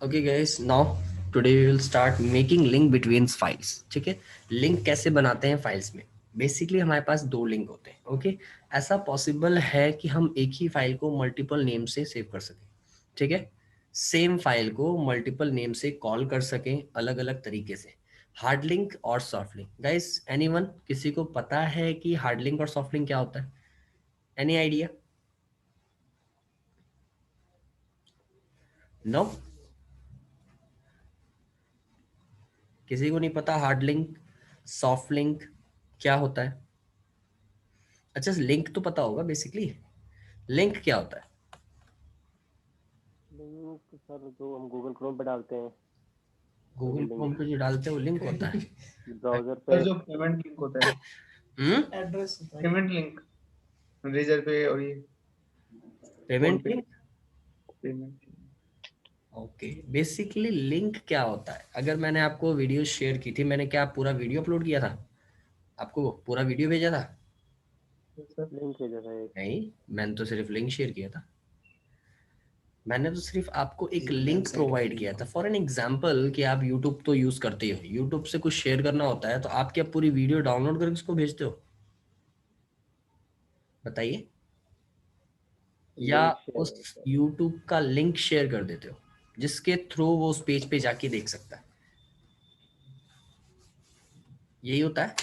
Okay guys, now today we will start making link between files. ठीक है, link कैसे बनाते हैं फाइल्स में। बेसिकली हमारे पास दो लिंक होते हैं। ओके, ऐसा पॉसिबल है कि हम एक ही फाइल को मल्टीपल नेम से सेव कर सकें। ठीक है, सेम फाइल को मल्टीपल नेम से कॉल कर सकें अलग अलग तरीके से। हार्ड लिंक और सॉफ्ट लिंक। गाइस, एनीवन, किसी को पता है कि हार्ड लिंक और सॉफ्ट लिंक क्या होता है? Any idea? नो, किसी को नहीं पता हार्ड लिंक सॉफ्ट लिंक क्या होता है? अच्छा, लिंक तो पता होगा बेसिकली। लिंक क्या होता है? लिंक सर जो हम गूगल क्रोम पे डालते हैं वही गूगल लिंक। क्रोम पे जो डालते हैं वो लिंक होता है। ब्राउजर सर पे। जो पेमेंट लिंक होता है, हम्म, एड्रेस होता है पेमेंट लिंक, रेजर पे और ये फोन पेमेंट पे link. Payment. Okay, basically link क्या होता है? अगर मैंने आपको वीडियो शेयर की थी, मैंने क्या पूरा वीडियो अपलोड किया था? आपको पूरा वीडियो भेजा था? सर लिंक है जैसा एक। नहीं, मैंने तो सिर्फ लिंक शेयर किया था। मैंने तो सिर्फ आपको एक लिंक प्रोवाइड किया था फॉर एन एग्जाम्पल कि आप यूट्यूब तो यूज करते हो, यूट्यूब से कुछ शेयर करना होता है तो आप क्या पूरी वीडियो डाउनलोड करके उसको भेजते हो? बताइए। या लिंक शेयर उस होता यूट्यूब का लिंक शेयर कर देते हो जिसके थ्रू वो उस पेज पे जाके देख सकता है। यही होता है।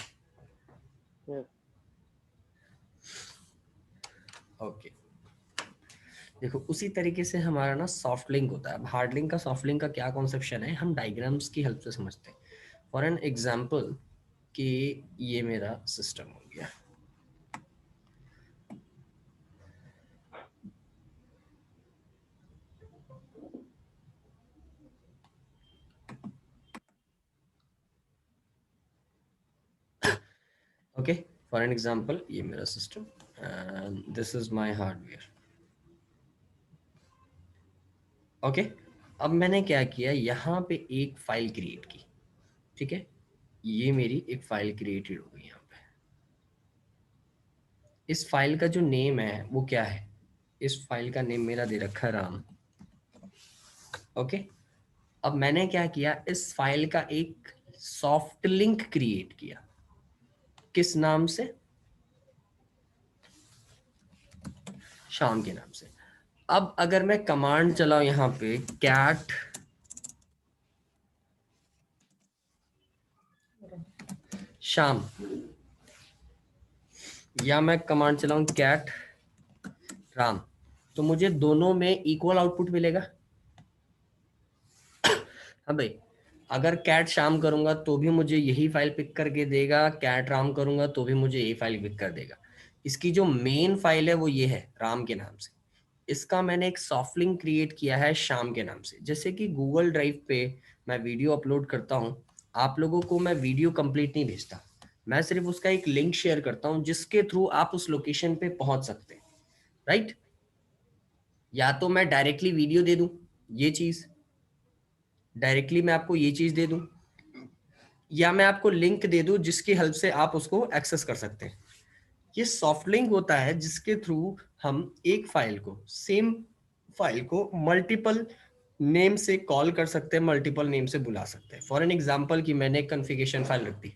है। ओके, देखो उसी तरीके से हमारा ना सॉफ्ट लिंक होता है। अब हार्ड लिंक का सॉफ्ट लिंक का क्या कॉन्सेप्शन है, हम डायग्राम्स की हेल्प से समझते हैं। फॉर एन एग्जाम्पल कि ये मेरा सिस्टम हो गया। ओके, फॉर एन एग्जाम्पल ये मेरा system and this is my hardware. Okay, अब मैंने क्या किया, यहाँ पे एक फाइल क्रिएट की। ठीक है, ये मेरी एक फाइल क्रिएटेड हो गई यहाँ पे। इस फाइल का जो नेम है वो क्या है? इस फाइल का नेम मेरा दे रखा है राम। ओके, अब मैंने क्या किया, इस फाइल का एक सॉफ्ट लिंक क्रिएट किया। किस नाम से? शाम के नाम से। अब अगर मैं कमांड चलाऊं यहाँ पे कैट शाम, या मैं कमांड चलाऊं कैट राम, तो मुझे दोनों में इक्वल आउटपुट मिलेगा। हाँ भाई, अगर कैट शाम करूंगा तो भी मुझे यही फाइल पिक करके देगा, कैट राम करूंगा तो भी मुझे यही फाइल पिक कर देगा। इसकी जो मेन फाइल है वो ये है राम के नाम से। इसका मैंने एक सॉफ्ट लिंक क्रिएट किया है शाम के नाम से। जैसे कि गूगल ड्राइव पे मैं वीडियो अपलोड करता हूँ, आप लोगों को मैं वीडियो कंप्लीट नहीं भेजता, मैं सिर्फ उसका एक लिंक शेयर करता हूँ जिसके थ्रू आप उस लोकेशन पे पहुंच सकते हैं। राइट? या तो मैं डायरेक्टली वीडियो दे दूं, ये चीज डायरेक्टली मैं आपको ये चीज दे दूं, या मैं आपको लिंक दे दूं जिसकी हेल्प से आप उसको एक्सेस कर सकते हैं। ये सॉफ्ट लिंक होता है जिसके थ्रू हम एक फाइल को, सेम फाइल को मल्टीपल नेम से कॉल कर सकते हैं, मल्टीपल नेम से बुला सकते हैं। फॉर एन एग्जांपल कि मैंने एक कॉन्फ़िगरेशन फाइल रख दी,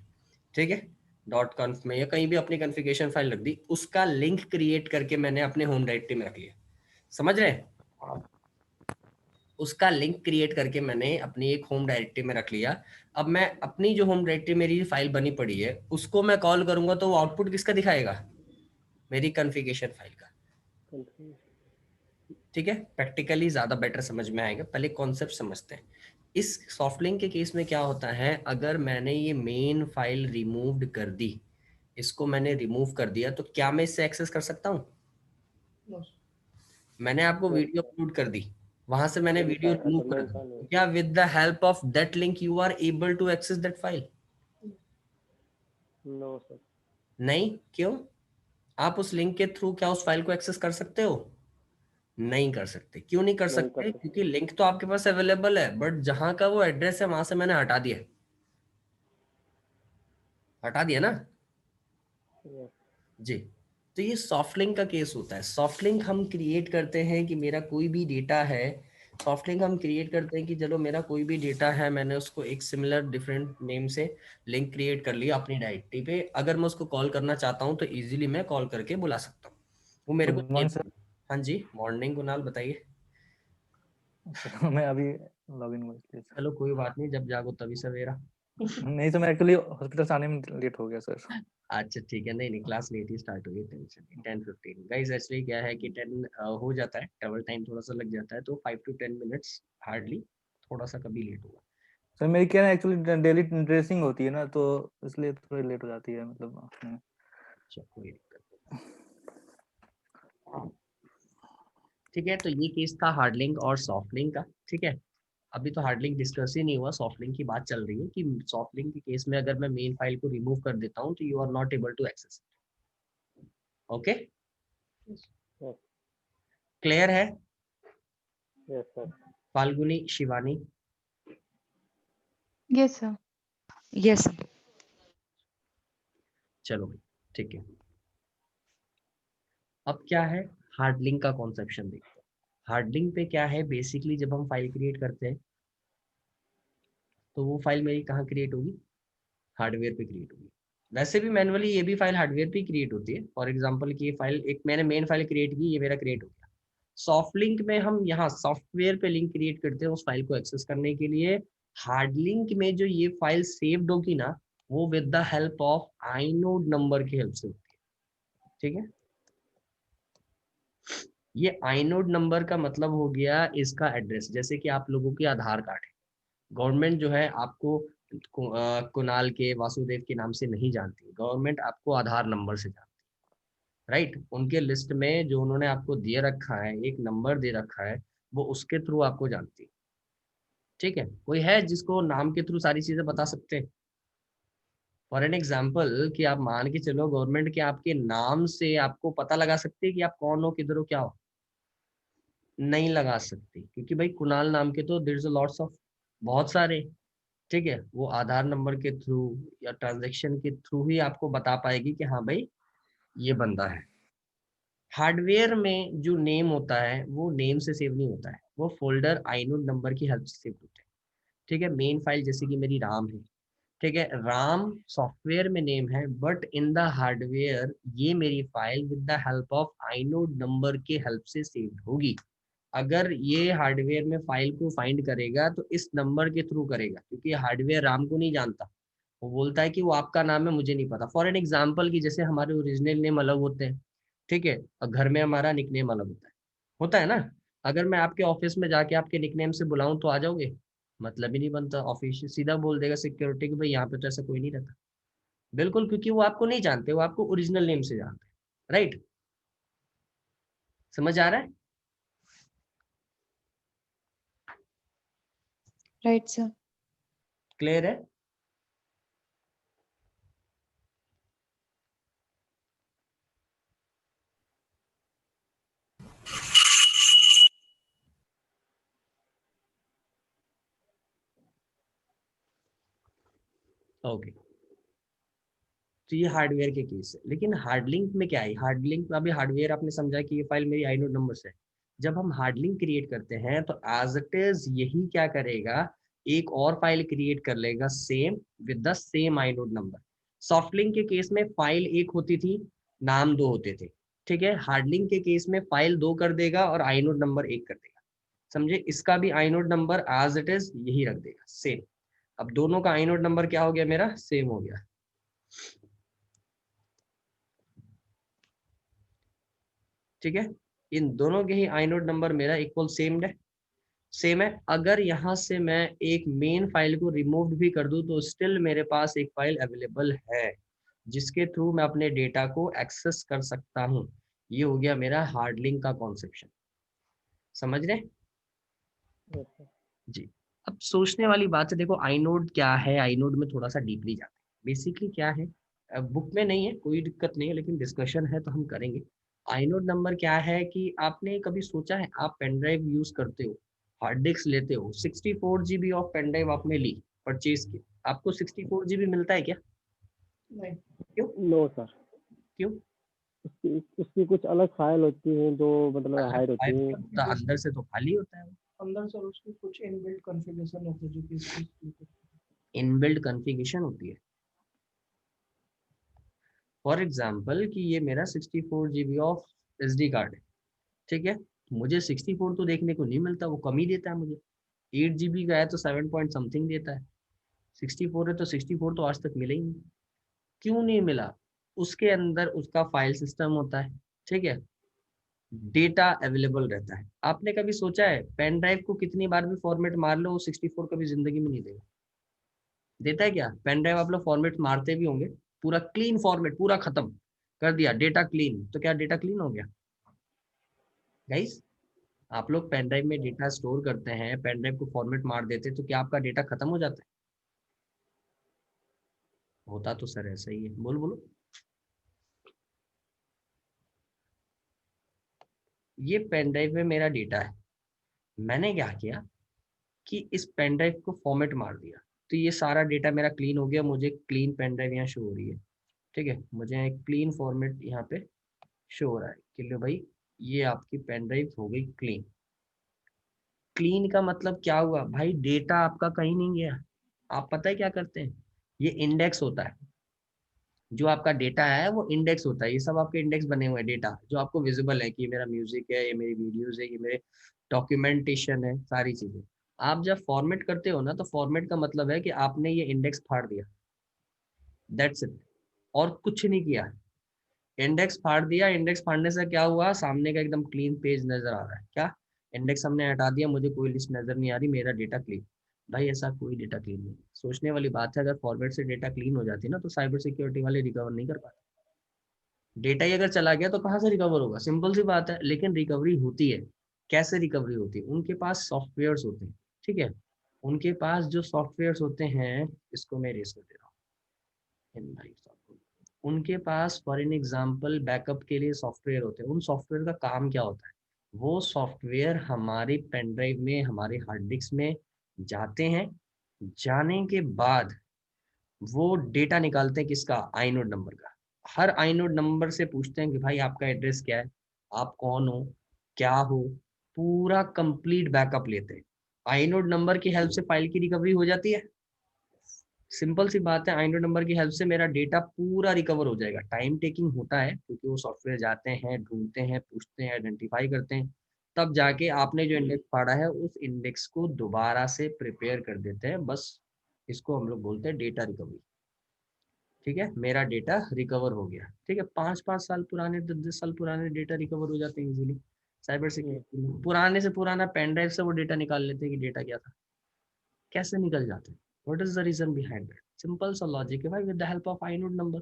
ठीक है, डॉट कॉन्फ में या कहीं भी अपनी कॉन्फ़िगरेशन फाइल रख दी, उसका लिंक क्रिएट करके मैंने अपने होम डायरेक्टरी में रख लिया। समझ रहे हैं? उसका लिंक क्रिएट करके मैंने अपनी एक होम डायरेक्टरी में रख लिया। अब मैं अपनी जो होम डायरेक्टरी मेरी फाइल बनी पड़ी है उसको मैं कॉल करूंगा तो वो आउटपुट किसका दिखाएगा? मेरी कॉन्फ़िगरेशन फाइल का। ठीक है, प्रैक्टिकली ज्यादा बेटर समझ में आएगा, पहले कॉन्सेप्ट समझते हैं। इस सॉफ्ट लिंक के केस में क्या होता है, अगर मैंने ये मेन फाइल रिमूव्ड कर दी, इसको मैंने रिमूव कर दिया, तो क्या मैं इससे एक्सेस कर सकता हूँ? मैंने आपको वीडियो अपलोड कर दी, वहां से मैंने वीडियो रिमूव कर दी, तो क्या with the help of that link you are able to access that file? No sir. नहीं, क्यों? आप उस लिंक के थ्रू क्या उस फाइल को एक्सेस कर सकते हो? नहीं कर सकते। क्यों नहीं कर नहीं कर सकते? क्योंकि सकते। लिंक तो आपके पास अवेलेबल है, बट जहां का वो एड्रेस है वहां से मैंने हटा दिया। हटा दिया ना? यस। जी। तो ये सॉफ्ट लिंक का केस होता है। सॉफ्ट लिंक हम क्रिएट करते हैं कि मेरा कोई भी डेटा है सॉफ्ट लिंक हम क्रिएट करते हैं कि चलो मेरा कोई भी डेटा है, मैंने उसको एक सिमिलर डिफरेंट नेम से लिंक क्रिएट कर लिया अपनी डायरेक्टरी पे, अगर मैं उसको कॉल करना चाहता हूँ तो इजीली मैं कॉल करके बुला सकता हूँ। वो मेरे को गुड मॉर्निंग सर। हाँ जी, मॉर्निंग कुणाल, बताइए। सर मैं अभी लॉगिन हुआ इसलिए सर। चलो कोई बात नहीं, जब जागो तभी सवेरा। नहीं सर, मैं एक्चुअली हॉस्पिटल से आने में लेट हो गया सर। अच्छा ठीक है, नहीं नहीं, क्लास लेट ही स्टार्ट हुई, टेंशन नहीं। 10:15 गाइस, एक्चुअली क्या है कि 10 हो जाता है, ट्रेवल टाइम थोड़ा सा लग जाता है, तो 5 to 10 मिनट्स हार्डली, थोड़ा सा कभी लेट हुआ। सर मेरी क्या है एक्चुअली डेली ड्रेसिंग होती है ना, तो इसलिए थोड़ी लेट हो जाती है मतलब। अच्छा कोई दिक्कत नहीं। ठीक है, तो ये केस था हार्ड लिंक और सॉफ्ट लिंक का। ठीक है, अभी तो हार्ड लिंक डिस्कस ही नहीं हुआ, सॉफ्ट लिंक की बात चल रही है कि सॉफ्ट लिंक के केस में अगर मैं मेन फाइल को रिमूव कर देता हूँ तो you are not able to access. Okay, Yes. Clear है? Yes, sir. Falguni, Shivani? Yes, sir. Yes, sir. चलो भाई, ठीक है। अब क्या है, हार्ड लिंक का कॉन्सेप्शन देखते हैं। हार्ड लिंक पे क्या है, बेसिकली जब हम फाइल क्रिएट करते हैं तो वो फाइल मेरी कहाँ क्रिएट होगी, हार्डवेयर पे क्रिएट होगी। वैसे भी मैनुअली ये भी फाइल हार्डवेयर पे क्रिएट होती है। फॉर एग्जांपल कि ये फाइल, एक मैंने मेन फाइल क्रिएट की, ये मेरा क्रिएट हो गया। सॉफ्ट लिंक में हम यहाँ सॉफ्टवेयर पे लिंक क्रिएट करते हैं उस फाइल को एक्सेस करने के लिए। हार्ड लिंक में जो ये फाइल सेव्ड होगी ना, वो with the help of inode number की हेल्प से होती है। ठीक है, ये आइनोड नंबर का मतलब हो गया इसका एड्रेस। जैसे कि आप लोगों की आधार कार्ड है, गवर्नमेंट जो है आपको कुणाल के, वासुदेव के नाम से नहीं जानती, गवर्नमेंट आपको आधार नंबर से जानती है, राइट। उनके लिस्ट में जो उन्होंने आपको दे रखा है, एक नंबर दे रखा है, वो उसके थ्रू आपको जानती है। ठीक है, कोई है जिसको नाम के थ्रू सारी चीजें बता सकते हैं? फॉर एन एग्जाम्पल कि आप मान के चलो, गवर्नमेंट के आपके नाम से आपको पता लगा सकती है कि आप कौन हो, किधर हो, क्या हो? नहीं लगा सकती, क्योंकि भाई कुणाल नाम के तो there is a lots of, बहुत सारे। ठीक है, वो आधार नंबर के थ्रू या ट्रांजैक्शन के थ्रू ही आपको बता पाएगी कि हाँ भाई ये बंदा है। हार्डवेयर में जो नेम होता है वो नेम से सेव नहीं होता है, वो फोल्डर आइनोड नंबर की हेल्प से सेव होता है। ठीक है, मेन फाइल जैसे कि मेरी राम है, ठीक है, राम सॉफ्टवेयर में नेम है, बट इन द हार्डवेयर ये मेरी file with the help of inode number के हेल्प से सेव होगी। अगर ये हार्डवेयर में फाइल को फाइंड करेगा तो इस नंबर के थ्रू करेगा, क्योंकि हार्डवेयर राम को नहीं जानता। वो बोलता है कि वो आपका नाम है, मुझे नहीं पता। फॉर एन एग्जाम्पल कि जैसे हमारे ओरिजिनल नेम अलग होते हैं, ठीक है, और घर में हमारा निकनेम अलग होता है ना। अगर मैं आपके ऑफिस में जाके आपके निकनेम से बुलाऊं तो आ जाओगे? मतलब ही नहीं बनता। ऑफिस सीधा बोल देगा सिक्योरिटी कि भाई यहाँ पे तो ऐसा कोई नहीं रहता। बिल्कुल, क्योंकि वो आपको नहीं जानते, वो आपको ओरिजिनल नेम से जानते हैं, राइट। समझ आ रहा है? Right, sir. क्लियर है? ओके, तो ये हार्डवेयर के केस है। लेकिन हार्ड लिंक में क्या है, हार्ड लिंक में अभी हार्डवेयर आपने समझा कि ये फाइल मेरी आइनोड नंबर से है। जब हम हार्ड लिंक क्रिएट करते हैं तो एज इट इज यही क्या करेगा, एक और फाइल क्रिएट कर लेगा same with the same inode number. Soft link के केस में फाइल एक होती थी, नाम दो होते थे। ठीक है, हार्ड लिंक के केस में फाइल दो कर देगा और आइनोड नंबर एक कर देगा। समझे, इसका भी inode number as it is यही रख देगा सेम। अब दोनों का आइनोड नंबर क्या हो गया, मेरा सेम हो गया। ठीक है, इन दोनों के ही आइनोड नंबर मेरा इक्वल सेम है। अगर यहाँ से मैं एक मेन फाइल को रिमूव भी कर दूं तो स्टिल मेरे पास एक फाइल अवेलेबल है जिसके थ्रू मैं अपने डेटा को एक्सेस कर सकता हूँ। ये हो गया मेरा हार्ड लिंक का कॉन्सेप्शन। समझ रहे? Yes, sir. जी। अब सोचने वाली बात है, देखो आइनोड क्या है, आइनोड में थोड़ा सा डीपली जाते हैं। बेसिकली क्या है, बुक में नहीं है, कोई दिक्कत नहीं है, लेकिन डिस्कशन है तो हम करेंगे। आइनोड नंबर क्या है कि आपने कभी सोचा है, आप पेन ड्राइव यूज करते हो, हार्ड डिस्क लेते हो, 64 GB ऑफ पेन ड्राइव आपने ली, परचेज की, आपको 64 GB मिलता है क्या? नहीं. क्यों? No, sir. क्यों? उसकी उसकी कुछ अलग फाइल होती हैं जो मतलब हाइड होती फाइल हैं. होता अंदर से तो खाली होता है वो। अंदर सर उसकी कुछ इनबिल्ट कॉन्फ़िगरेशन होती है जो कि इसकी इनबिल्ट कॉन्फ़िगरेशन होती है। फॉर एग्जांपल कि ये मेरा 64 GB ऑफ SD कार्ड है, ठीक है, मुझे 64 तो देखने को नहीं मिलता, वो कम ही देता है मुझे। 8 GB का है तो 7 पॉइंट समथिंग देता है, 64 है तो 64 तो आज तक मिला ही नहीं। क्यों नहीं मिला? उसके अंदर उसका फाइल सिस्टम होता है, ठीक है, डेटा अवेलेबल रहता है। आपने कभी सोचा है पेन ड्राइव को कितनी बार भी फॉर्मेट मार लो, 64 कभी जिंदगी में नहीं देगा? देता है क्या? पेन ड्राइव आप लोग फॉर्मेट मारते भी होंगे, पूरा क्लीन फॉर्मेट, पूरा खत्म कर दिया, डेटा क्लीन, तो क्या डेटा क्लीन हो गया गाइस? आप लोग पेन ड्राइव में डेटा स्टोर करते हैं, पेन ड्राइव को फॉर्मेट मार देते, तो क्या आपका डेटा खत्म हो जाता है? होता तो सर ऐसा ही है। बोलो बोलो। ये पेन ड्राइव में मेरा डेटा है, मैंने क्या किया कि इस पेन ड्राइव को फॉर्मेट मार दिया, तो ये सारा डेटा मेरा क्लीन हो गया, मुझे क्लीन पेन ड्राइव यहाँ शो हो रही है, ठीक है, मुझे एक क्लीन फॉर्मेट यहाँ पे शो हो रहा है कि लो भाई ये आपकी पेन ड्राइव हो गई क्लीन। क्लीन का मतलब क्या हुआ भाई? डेटा आपका कहीं नहीं गया। आप पता है क्या करते हैं? ये इंडेक्स होता है, जो आपका डेटा है वो इंडेक्स होता है, ये सब आपके इंडेक्स बने हुए हैं डेटा, जो आपको विजिबल है कि ये मेरा म्यूजिक है, ये मेरी वीडियोस है, ये मेरे डॉक्यूमेंटेशन है, सारी चीजें। आप जब फॉर्मेट करते हो ना, तो फॉर्मेट का मतलब है कि आपने ये इंडेक्स फाड़ दिया, दैट्स इट, और कुछ नहीं किया। इंडेक्स फाड़ दिया, इंडेक्स फाड़ने से क्या हुआ? सामने का एकदम क्लीन पेज नजर आ रहा है। क्या? इंडेक्स हमने हटा दिया, मुझे कोई लिस्ट नजर नहीं आ रही, मेरा डेटा क्लीन। भाई ऐसा कोई डेटा क्लीन नहीं है। सोचने वाली बात है, अगर फॉर्मेट से डेटा क्लीन हो जाती ना, तो साइबर सिक्योरिटी वाले रिकवर नहीं कर पाते। डेटा ही अगर चला गया तो कहाँ से रिकवर होगा? सिंपल सी बात है, लेकिन रिकवरी होती है। कैसे रिकवरी होती है? उनके पास सॉफ्टवेयर्स होते हैं, ठीक है, उनके पास जो सॉफ्टवेयर्स होते हैं, इसको मैं रेस कर दे रहा हूँ, उनके पास फॉर एन एग्जांपल बैकअप के लिए सॉफ्टवेयर होते हैं। उन सॉफ्टवेयर का काम क्या होता है? वो सॉफ्टवेयर हमारे पेन ड्राइव में, हमारे हार्ड डिस्क में जाते हैं, जाने के बाद वो डेटा निकालते हैं, किसका? आईनोड नंबर का। हर आईनोड नंबर से पूछते हैं कि भाई आपका एड्रेस क्या है, आप कौन हो, क्या हो, पूरा कंप्लीट बैकअप लेते हैं। आईनोड नंबर की हेल्प से फाइल की रिकवरी हो जाती है। सिंपल सी बात है, आइनोड नंबर की हेल्प से मेरा डेटा पूरा रिकवर हो जाएगा। टाइम टेकिंग होता है, क्योंकि वो सॉफ्टवेयर जाते हैं, ढूंढते हैं, पूछते हैं, आइडेंटिफाई करते हैं, तब जाके आपने जो इंडेक्स फाड़ा है उस इंडेक्स को दोबारा से प्रिपेयर कर देते हैं। बस इसको हम लोग बोलते हैं डेटा रिकवरी। ठीक है, मेरा डेटा रिकवर हो गया, ठीक है। 5-5 साल पुराने, 10-10 साल पुराने डेटा रिकवर हो जाते हैं इजीली साइबर सिक्योरिटी में। पुराने से पुराना पेन ड्राइव से वो डेटा निकाल लेते हैं कि डेटा क्या था। कैसे निकल जाते हैं? What is the reason behind that? Simple सा लॉजिक है भाई, with the help of inode number.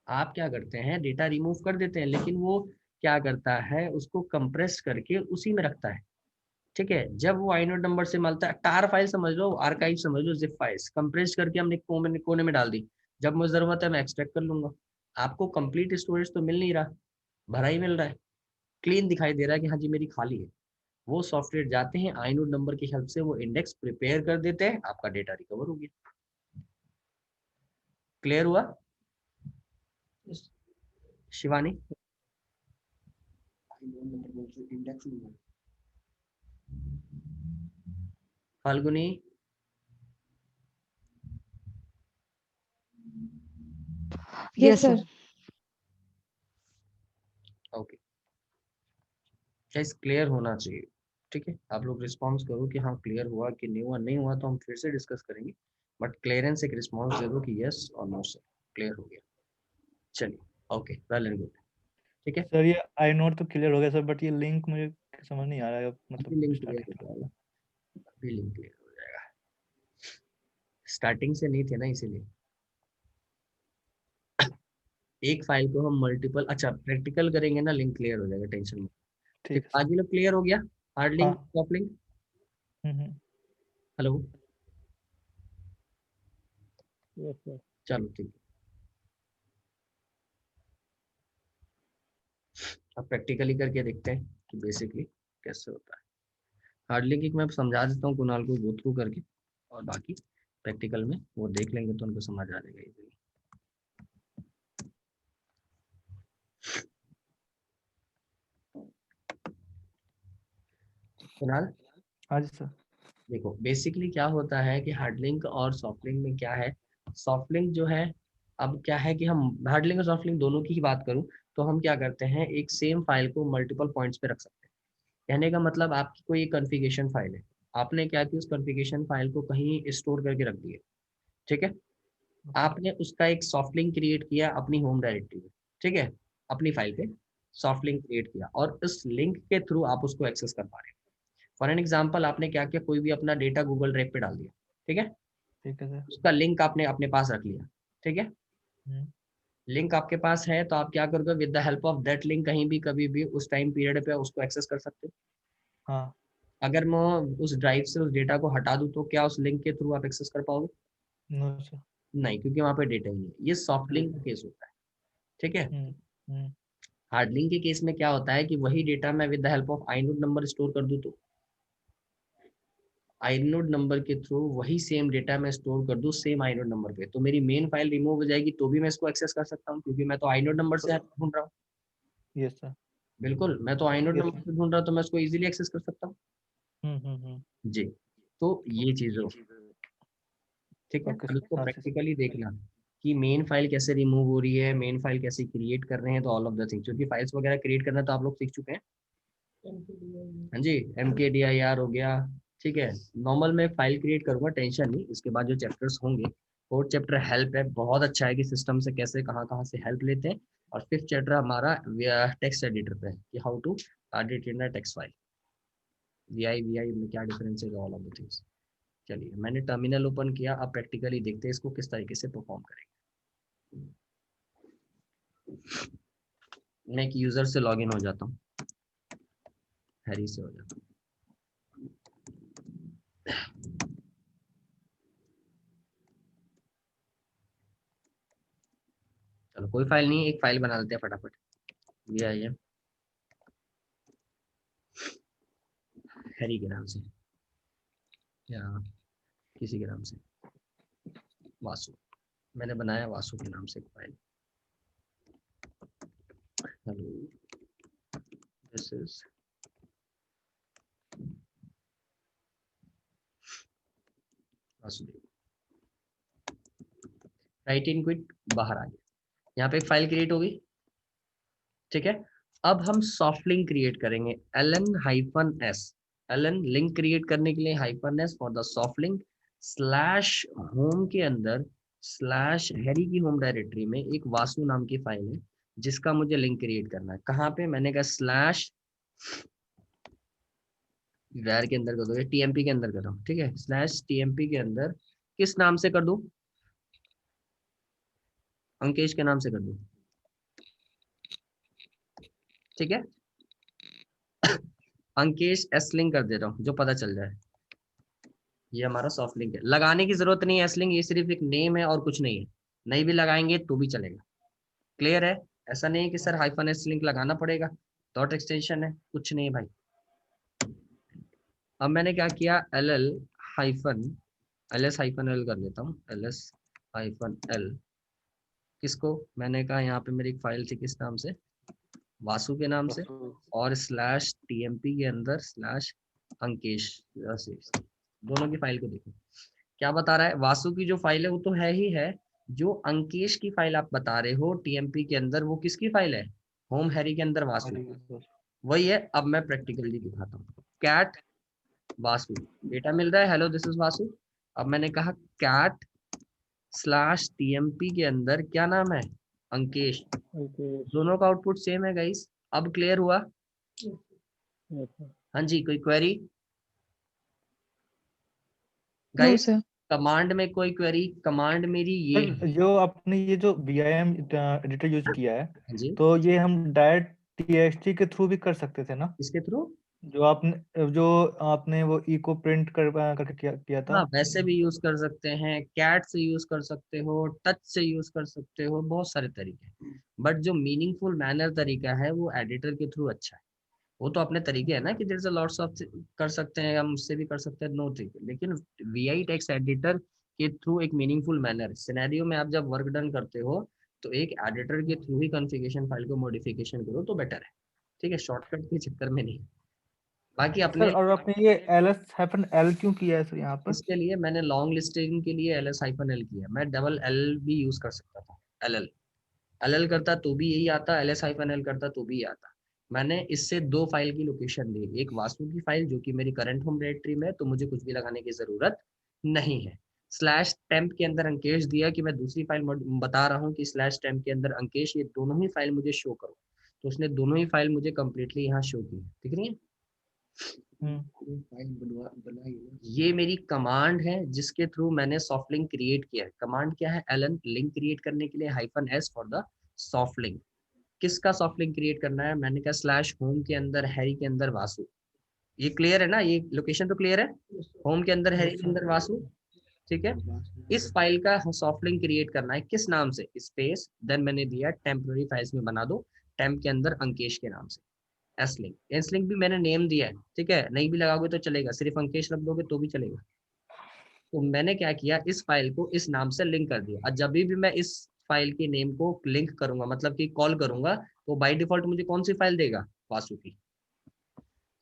आप क्या करते हैं? डेटा रिमूव कर देते हैं, लेकिन वो क्या करता है, उसको कंप्रेस करके उसी में रखता है, ठीक है। जब वो आइनोड नंबर से मिलता है, टार फाइल समझ लो, आर्काइव समझ लो, जिप फाइल्स कंप्रेस करके हमने कोने में डाल दी। जब मुझे जरूरत है मैं एक्सट्रैक्ट कर लूंगा। आपको कंप्लीट स्टोरेज तो मिल नहीं रहा, भरा ही मिल रहा है, क्लीन दिखाई दे रहा है कि हाँ जी मेरी खाली है। वो सॉफ्टवेयर जाते हैं, आइनोड नंबर की हेल्प से वो इंडेक्स प्रिपेयर कर देते हैं, आपका डेटा रिकवर हो गया। क्लियर हुआ Shivani? Falguni? Yes, sir. Okay, guys clear होना चाहिए, ठीक है। आप लोग रिस्पॉन्स करो कि हाँ क्लियर हुआ कि नहीं हुआ। नहीं हुआ तो हम फिर से डिस्कस करेंगे, बट क्लियरेंस एक रिस्पॉन्स दे दो कि यस और नो सर, क्लियर हो गया। चलिए, ओके, वेल एंड गुड, ठीक है। सर ये आई नोट तो क्लियर हो गया सर, बट ये लिंक मुझे समझ नहीं आ रहा है अभी मतलब लिंक क्लियर हो स्टार्टिंग। जाएगा, अभी लिंक क्लियर हो जाएगा। स्टार्टिंग से नहीं थे ना, इसीलिए। एक फाइल को हम मल्टीपल, अच्छा प्रैक्टिकल करेंगे ना, लिंक क्लियर हो जाएगा, टेंशन मत। ठीक, ठीक है सर। आज ये लोग क्लियर हो गया। हार्ड लिंक, हाँ। सॉफ्ट लिंक, हम्म। Hello, yes sir. चलो ठीक है। अब प्रैक्टिकली करके देखते हैं कि बेसिकली कैसे होता है। हार्ड लिंक एक मैं समझा देता हूँ कुणाल को गो थ्रू करके, और बाकी प्रैक्टिकल में वो देख लेंगे तो उनको समझ आ जाएगा इजीली। फिलहाल हाँ जी सर। देखो बेसिकली क्या होता है कि हार्ड लिंक और सॉफ्ट लिंक में क्या है, सॉफ्ट लिंक जो है, अब क्या है कि हम हार्ड लिंक और सॉफ्ट लिंक दोनों की ही बात करूं तो हम क्या करते हैं, एक सेम फाइल को मल्टीपल पॉइंट्स पे रख सकते हैं। कहने का मतलब आपकी कोई कॉन्फ़िगरेशन फाइल है, आपने क्या किया, उस कॉन्फ़िगरेशन फाइल को कहीं स्टोर करके रख दिया, ठीक है। आपने उसका एक सॉफ्ट लिंक क्रिएट किया अपनी होम डायरेक्टरी में, ठीक है, अपनी फाइल पे सॉफ्ट लिंक क्रिएट किया और उस लिंक के थ्रू आप उसको एक्सेस कर पा रहे हैं। फॉर एन एग्जाम्पल आपने क्या किया, कोई भी अपना डेटा गूगल ड्राइव पे डाल दिया, ठीक है, ठीक है सर। उसका लिंक आपने अपने पास रख लिया, ठीक है। हम्म, लिंक आपके पास है तो आप क्या करोगे, with the help of that link कहीं भी कभी भी उस टाइम पीरियड पे उसको एक्सेस कर सकते हो। हाँ। अगर मैं उस ड्राइव से उस डेटा को हटा दूं तो क्या उस लिंक के थ्रू आप एक्सेस कर पाओगे? No sir. नहीं, क्योंकि वहां पे डेटा ही नहीं है। ये सॉफ्ट लिंक का हम्म, केस होता है, ठीक है। हम्म, हार्ड लिंक के केस में क्या होता है कि वही डेटा मैं with the help of inode number store कर दूं तो आइनोड नंबर के थ्रू वही सेम डेटा मैं स्टोर कर दूं सेम आइनोड नंबर पे, तो मेरी मेन फाइल रिमूव हो जाएगी तो भी मैं इसको एक्सेस कर सकता हूँ, क्योंकि मैं तो आइनोड नंबर से ढूंढ रहा हूँ। Yes sir. बिल्कुल, मैं तो आइनोड यस नंबर सर। से ढूंढ रहा हूँ तो मैं उसको इजीली एक्सेस कर सकता हूँ। जी, तो ये चीज हो, ठीक है। ओके अब सर। इसको हाँ जी सर। प्रैक्टिकली देखना कि मेन फाइल कैसे रिमूव हो रही है, मेन फाइल कैसे क्रिएट कर रहे हैं, तो ऑल ऑफ द थिंग, क्योंकि फाइल्स वगैरह क्रिएट करना तो आप लोग सीख चुके हैं। हाँ जी, MKDIR हो गया, ठीक है। नॉर्मल में फाइल क्रिएट करूंगा, टेंशन नहीं, इसके बाद जो चैप्टर्स होंगे, फोर्थ चैप्टर हेल्प है, बहुत अच्छा है कि सिस्टम से कैसे कहाँ कहाँ से हेल्प लेते हैं। और फिफ्थ चैप्टर हमारा टेक्स्ट एडिटर पे है कि how to edit in text file, VI में क्या डिफरेंस है, ऑल ऑफ द थिंग्स। चलिए मैंने टर्मिनल ओपन किया, अब प्रैक्टिकली देखते हैं इसको किस तरीके से परफॉर्म करेंगे। मैं एक यूजर से लॉगिन हो जाता हूँ, हैरी से हो जाता हूँ। चलो कोई फाइल नहीं, एक फाइल बना लेते हैं फटाफट। VIM हैरी के नाम से या किसी के नाम से, वासु, मैंने बनाया वासु के नाम से एक file. Hello, this is Vasudev, right in quit, बाहर आ गया। यहाँ पे एक फाइल क्रिएट होगी, ठीक है। अब हम सॉफ्ट लिंक क्रिएट करेंगे, LN-S, LN लिंक क्रिएट करने के लिए -S for the soft link slash home के अंदर स्लैश हैरी की होम डायरेक्टरी में एक वासु नाम की फाइल है जिसका मुझे लिंक क्रिएट करना है। कहाँ पे, मैंने कहा स्लैश वैर के अंदर कर दो, TMP के अंदर कर रहा हूँ, ठीक है, स्लैश TMP के अंदर किस नाम से कर दूं, अंकेश के नाम से कर दूं, ठीक है। अंकेश S लिंक कर दे रहा हूँ जो पता चल जाए, ये हमारा सॉफ्ट लिंक है। लगाने की जरूरत नहीं है S लिंक, ये सिर्फ एक नेम है और कुछ नहीं है, नहीं भी लगाएंगे तो भी चलेगा। क्लियर है? ऐसा नहीं है कि सर -S लिंक लगाना पड़ेगा, डॉट एक्सटेंशन है, कुछ नहीं है भाई। अब मैंने क्या किया, LS-L कर देता हूँ, LS-L किसको, मैंने कहा यहाँ पे मेरी एक फाइल थी किस नाम से, वासु के नाम से, और स्लैश TMP के अंदर स्लैश अंकेश, दोनों की फाइल को देखो क्या बता रहा है। वासु की जो फाइल है वो तो है ही है, जो अंकेश की फाइल आप बता रहे हो TMP के अंदर, वो किसकी फाइल है, होम हैरी के अंदर वासु, वही है। अब मैं प्रैक्टिकली दिखाता हूँ, कैट वासु, डेटा मिल रहा है, हेलो दिस इज वासु। अब मैंने कहा कैट स्लैश TMP के अंदर क्या नाम है, अंकेश, दोनों का आउटपुट सेम है गाइस। अब क्लियर हुआ? हाँ जी, कोई query No, guys? sir. Command में कोई क्वेरी? कमांड मेरी ये है। सर जो आपने ये जो VIM एडिटर यूज किया है, हाँ जी, तो ये हम डायरेक्ट TXT के थ्रू भी कर सकते थे ना? इसके थ्रू, जो आपने वो इको प्रिंट करके किया था। हाँ वैसे भी यूज कर सकते हैं, कैट से यूज कर सकते हो, टच से यूज कर सकते हो, बहुत सारे तरीके। बट जो मीनिंगफुल मैनर तरीका है वो एडिटर के थ्रू अच्छा है। वो तो अपने तरीके है ना कि there is a lots of कर सकते हैं, हम उससे भी कर सकते हैं, नो थिंग, लेकिन VI टेक्स्ट एडिटर के थ्रू एक मीनिंगफुल मैनर सिनेरियो में आप जब वर्क डन करते हो तो एक एडिटर के थ्रू ही कॉन्फ़िगरेशन फाइल को मॉडिफिकेशन करो तो बेटर है, ठीक है, शॉर्टकट के चक्कर में नहीं। बाकी अपने सर और आपने ये ls-l क्यों किया है सर यहाँ पर? इसके लिए मैंने लॉन्ग लिस्टिंग के लिए ls-l किया, मैं डबल एल भी यूज कर सकता था, एल करता तो भी यही आता, ls-l करता तो भी आता। मैंने इससे दो फाइल की लोकेशन ली, एक वासु की फाइल जो कि मेरी करंट होम डायरेक्टरी में है, तो मुझे कुछ भी लगाने की जरूरत नहीं है। स्लैश टेम्प के अंदर अंकेश दिया कि मैं दूसरी फाइल बता रहा हूँ कि स्लैश टेम्प के अंदर अंकेश, ये दोनों ही फाइल मुझे शो करो, तो उसने दोनों ही फाइल मुझे कंप्लीटली यहाँ शो की, दिख रही है। ये मेरी कमांड है जिसके थ्रू मैंने सॉफ्ट लिंक क्रिएट किया है। कमांड क्या है? एलन, लिंक क्रिएट करने के लिए -s for the soft link. किसका सॉफ्ट लिंक क्रिएट करना है? मैंने कहा स्लैश होम के अंदर हैरी के अंदर वासु। ये क्लियर है ना? ये लोकेशन तो क्लियर है? होम के अंदर हैरी के अंदर वासु, ठीक है। इस फाइल का सॉफ्ट लिंक क्रिएट करना है, किस नाम से? स्पेस, देन मैंने दिया टेम्पररी फाइल्स में बना दो, टेम्प के अंदर अंकेश के नाम से, एस लिंक। एस लिंक भी मैंने नेम दिया है, ठीक है, नहीं भी लगाओगे तो चलेगा, सिर्फ अंकेश रख दोगे तो भी चलेगा। तो मैंने क्या किया, इस फाइल को इस नाम से लिंक कर दिया। और जब भी मैं इस फाइल के नेम को लिंक करूंगा, मतलब कि कॉल करूंगा, तो बाय डिफॉल्ट मुझे कौन सी फाइल देगा? वासु की।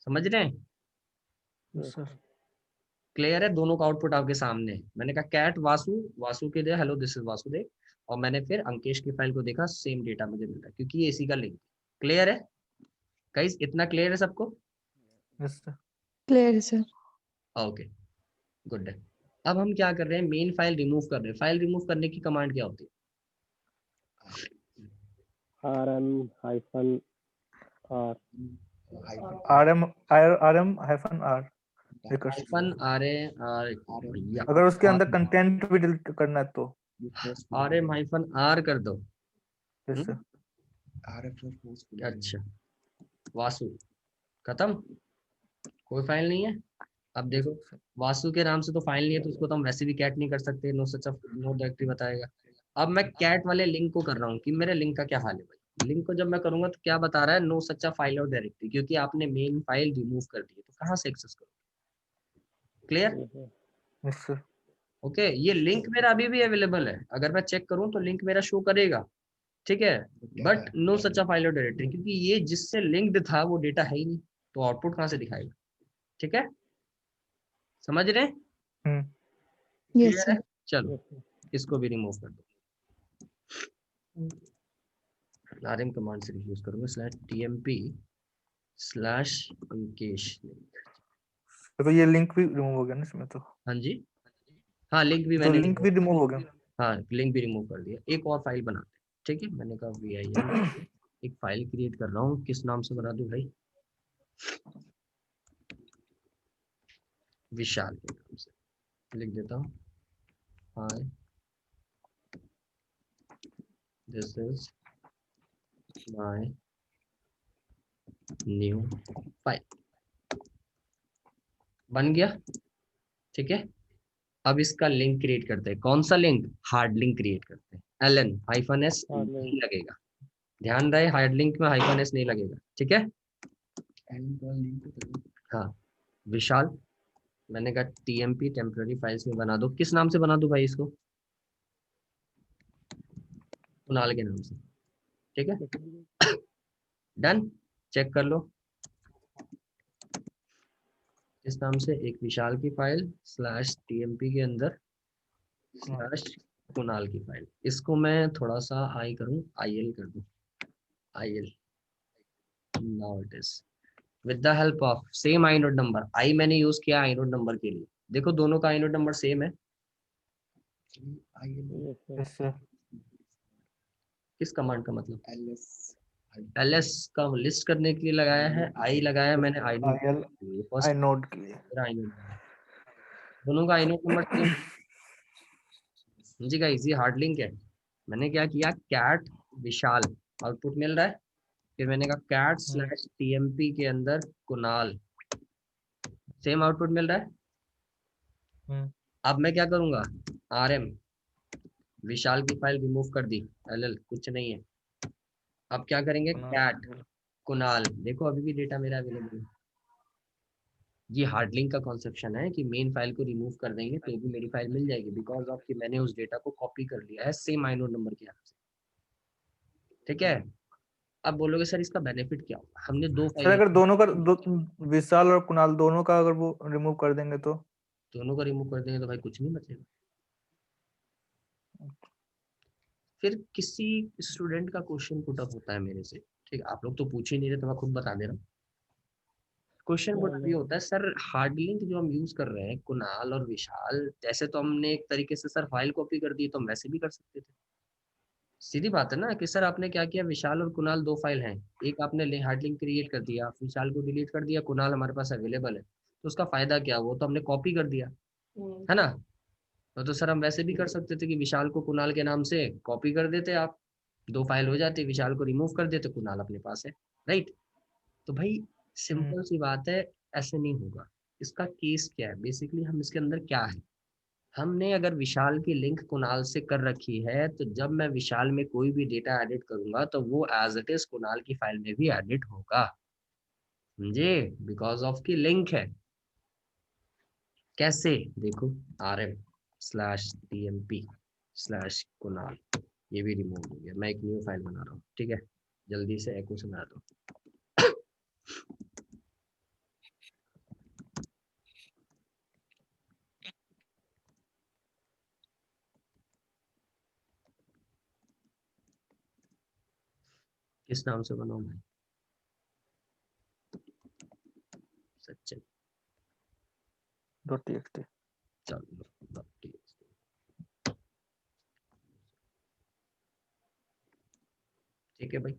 समझ रहे हैं? सर क्लियर है? दोनों का आउटपुट आपके सामने है। मैंने कहा कैट वासु, वासु के दे हेलो दिस इज वासुदेव, और मैंने फिर अंकेश की फाइल को देखा, सेम डेटा मुझे मिल रहा है क्योंकि ये इसी का लिंक। क्लियर है गाइस? इतना क्लियर है सबको? Yes sir. क्लियर है सर। ओके, गुड है। अब हम क्या कर रहे हैं, मेन फाइल रिमूव कर रहे हैं। फाइल रिमूव करने की कमांड क्या होती है? rm-r request. भैया अगर उसके अंदर कंटेंट भी डिलीट करना है तो -r कर दो। Yes sir. अच्छा, वासु खत्म, कोई फाइल नहीं है। अब देखो, वासु के नाम से तो फाइल नहीं है, तो उसको तो हम वैसे भी कैट नहीं कर सकते, नो सच नो डायरेक्टरी बताएगा। अब मैं कैट वाले लिंक को कर रहा हूँ कि मेरे लिंक का क्या हाल है भाई। लिंक को जब मैं करूंगा तो क्या बता रहा है? नो सच्चा फाइल और डायरेक्टरी, क्योंकि आपने मेन फाइल रिमूव कर दी है, तो कहाँ से एक्सेस करो? क्लियर? Yes sir. ओके, ये लिंक मेरा अभी भी अवेलेबल है, अगर मैं चेक करूं तो लिंक मेरा शो करेगा, ठीक है, बट नो सच्चा फाइल और डायरेक्टरी, क्योंकि ये जिससे लिंक्ड था वो डेटा है ही नहीं, तो आउटपुट कहाँ से दिखाएगा? ठीक है, समझ रहे हैं? यस क्लियर है? सर। चलो इसको भी रिमूव कर दो। rm कमांड से यूज करूंगा /tmp/अंकेश। तो ये लिंक भी रिमूव हो गया ना इसमें तो? हाँ जी, हाँ लिंक भी तो मैंने लिंक भी रिमूव हो गया। हाँ लिंक भी रिमूव कर दिया। एक और फाइल बनाते हैं, ठीक है। मैंने कहा VIM, एक फाइल क्रिएट कर रहा हूँ, किस नाम से बना दूं भाई? विशाल के नाम से लिख देता हूँ। Hi, this is my new file. बन गया, ठीक है। अब इसका लिंक क्रिएट करते हैं। कौन सा लिंक? हार्ड लिंक क्रिएट करते हैं। LN-S नहीं लगेगा, ध्यान रहे, हार्ड लिंक में -s नहीं लगेगा, ठीक है। हाँ, विशाल, मैंने कहा TMP टेम्पररी फाइल्स में बना दो। किस नाम से बना दो भाई इसको? कुणाल के नाम से, ठीक है। डन, चेक कर लो। इस नाम से एक विशाल की फाइल /TMP के अंदर /कुणाल की फाइल। इसको मैं थोड़ा सा आई करूं, IL कर दूं, IL। Now it is with the help of same inode number. I मैंने यूज किया आइनोड नंबर के लिए, देखो दोनों का आइनोड नंबर सेम है। Yes sir. किस कमांड का मतलब? LS का लिस्ट करने के लिए लगाया है, आई लगाया मैंने आइनोड IL फर्स्ट, आई नोड के लिए। मेरा आइनोड, दोनों का आइनोड नंबर सेम। जी गाइस, ये हार्ड लिंक है। मैंने क्या किया, कैट विशाल आउटपुट मिल रहा है, फिर मैंने कहा कैट /TMP के अंदर कुणाल, सेम आउटपुट मिल रहा है। अब मैं क्या करूंगा, RM विशाल की फाइल रिमूव कर दी, LL कुछ नहीं है। अब क्या करेंगे, कैट कुणाल, देखो अभी भी डेटा मेरा अवेलेबल है। ये हार्ड लिंक का कॉन्सेप्शन है कि मेन फाइल को रिमूव कर देंगे तो भी मेरी फाइल मिल जाएगी, बिकॉज ऑफ कि मैंने उस डेटा को कॉपी कर लिया है सेम आइनोड नंबर के यहाँ से, ठीक है। आप बोलोगे सर इसका बेनिफिट क्या होगा, हमने दो सर फाइल अगर दोनों का विशाल और कुणाल दोनों का अगर वो रिमूव कर देंगे तो दोनों का रिमूव कर देंगे तो भाई कुछ नहीं बचेगा। फिर किसी स्टूडेंट का क्वेश्चन पुट अप होता है मेरे से, ठीक है, आप लोग तो पूछ ही नहीं रहे तो मैं खुद बता दे रहा हूँ। क्वेश्चन पुट अप ये होता है सर हार्ड लिंक जो हम यूज कर रहे हैं कुणाल और विशाल, जैसे तो हमने एक तरीके से सर फाइल कॉपी कर दी तो हम वैसे भी कर सकते थे। सीधी बात है ना कि सर आपने क्या किया, विशाल और कुणाल दो फाइल हैं, एक आपने हार्ड लिंक क्रिएट कर दिया, विशाल को डिलीट कर दिया, कुणाल हमारे पास अवेलेबल है, तो उसका फायदा क्या, वो तो हमने कॉपी कर दिया है ना। तो सर हम वैसे भी कर सकते थे कि विशाल को कुणाल के नाम से कॉपी कर देते आप, दो फाइल हो जाती, विशाल को रिमूव कर देते, कुणाल अपने पास है, राइट। तो भाई सिंपल सी बात है, ऐसे नहीं होगा। इसका केस क्या है, बेसिकली हम इसके अंदर क्या है, हमने अगर विशाल की लिंक कुणाल से कर रखी है तो जब मैं विशाल में कोई भी डेटा एडिट करूंगा तो वो एज इट इज कुणाल की फाइल में भी एडिट होगा, समझे, बिकॉज ऑफ की लिंक है। कैसे, देखो rm/tmp/कुणाल, ये भी रिमूव हो गया, मैं एक न्यू फाइल बना रहा हूँ, ठीक है, जल्दी से एको सुना दो। किस नाम से बनाऊं भाई, सचिन, .txt चलो ठीक है भाई,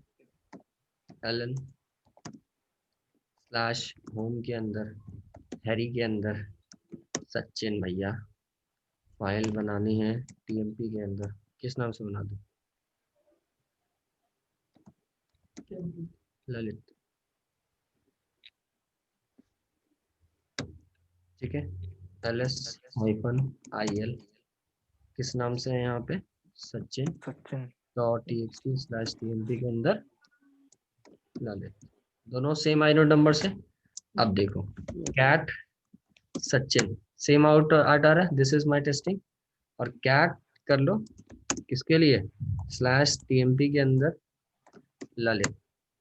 ln/होम के अंदर हैरी के अंदर सचिन भैया फाइल बनानी है टीएमपी के अंदर, किस नाम से बना दूं, ललित, ठीक है, ls-il किस नाम से है यहाँ पे, सचिन सचिन .txt/tmp के अंदर ललित, दोनों सेम आइनोड नंबर से। अब देखो कैट सचिन सेम आउट आ रहा है, दिस इज माय टेस्टिंग, और कैट कर लो किसके लिए, /tmp के अंदर ललित,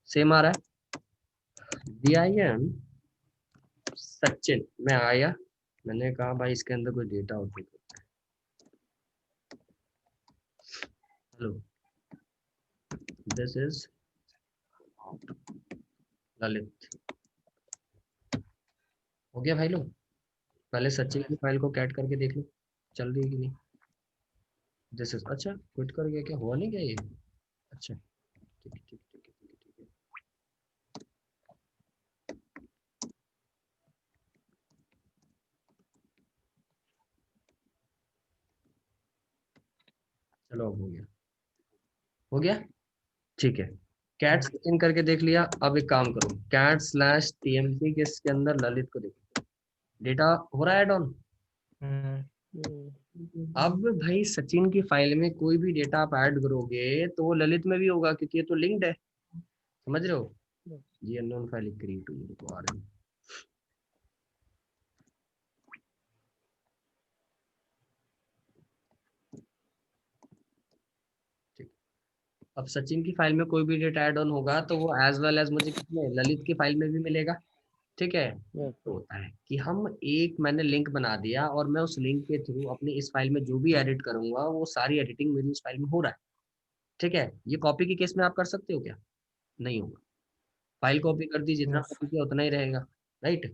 सेम आ रहा है। DIM सचिन में आया, मैंने कहा भाई इसके अंदर कोई डेटा आउटपुट होता है, हेलो दिस इज ललित, हो गया भाई लोग, पहले सचिन की फाइल को कैट करके देख लो चल रही है कि नहीं, दिस इज, अच्छा क्विट कर गया क्या, हुआ नहीं क्या ये, अच्छा ठीक है ठीक है ठीक है ठीक है ठीक है, चलो अब हो गया ठीक है, कैट सचिन करके देख लिया। अब एक काम करो, कैट/tmp के इसके अंदर ललित को देखो, डेटा हो रहा है ऐड ऑन। अब भाई सचिन की फाइल में कोई भी डेटा आप ऐड करोगे तो वो ललित में भी होगा क्योंकि ये तो लिंक्ड है, समझ रहे हो, ये अननोन फाइल क्रिएट हुई है, आ रही है। अब सचिन की फाइल में कोई भी डेटा ऐड ऑन होगा तो वो एज वेल एज मुझे किसमें, ललित की फाइल में भी मिलेगा, ठीक है। तो होता है कि हम एक, मैंने लिंक बना दिया और मैं उस लिंक के थ्रू अपनी इस फाइल में जो भी एडिट करूंगा वो सारी एडिटिंग मेरी इस फाइल में हो रहा है, ठीक है। ये कॉपी के केस में आप कर सकते हो क्या, नहीं होगा, फाइल कॉपी कर दी, जितना कॉपी किया उतना ही रहेगा, राइट।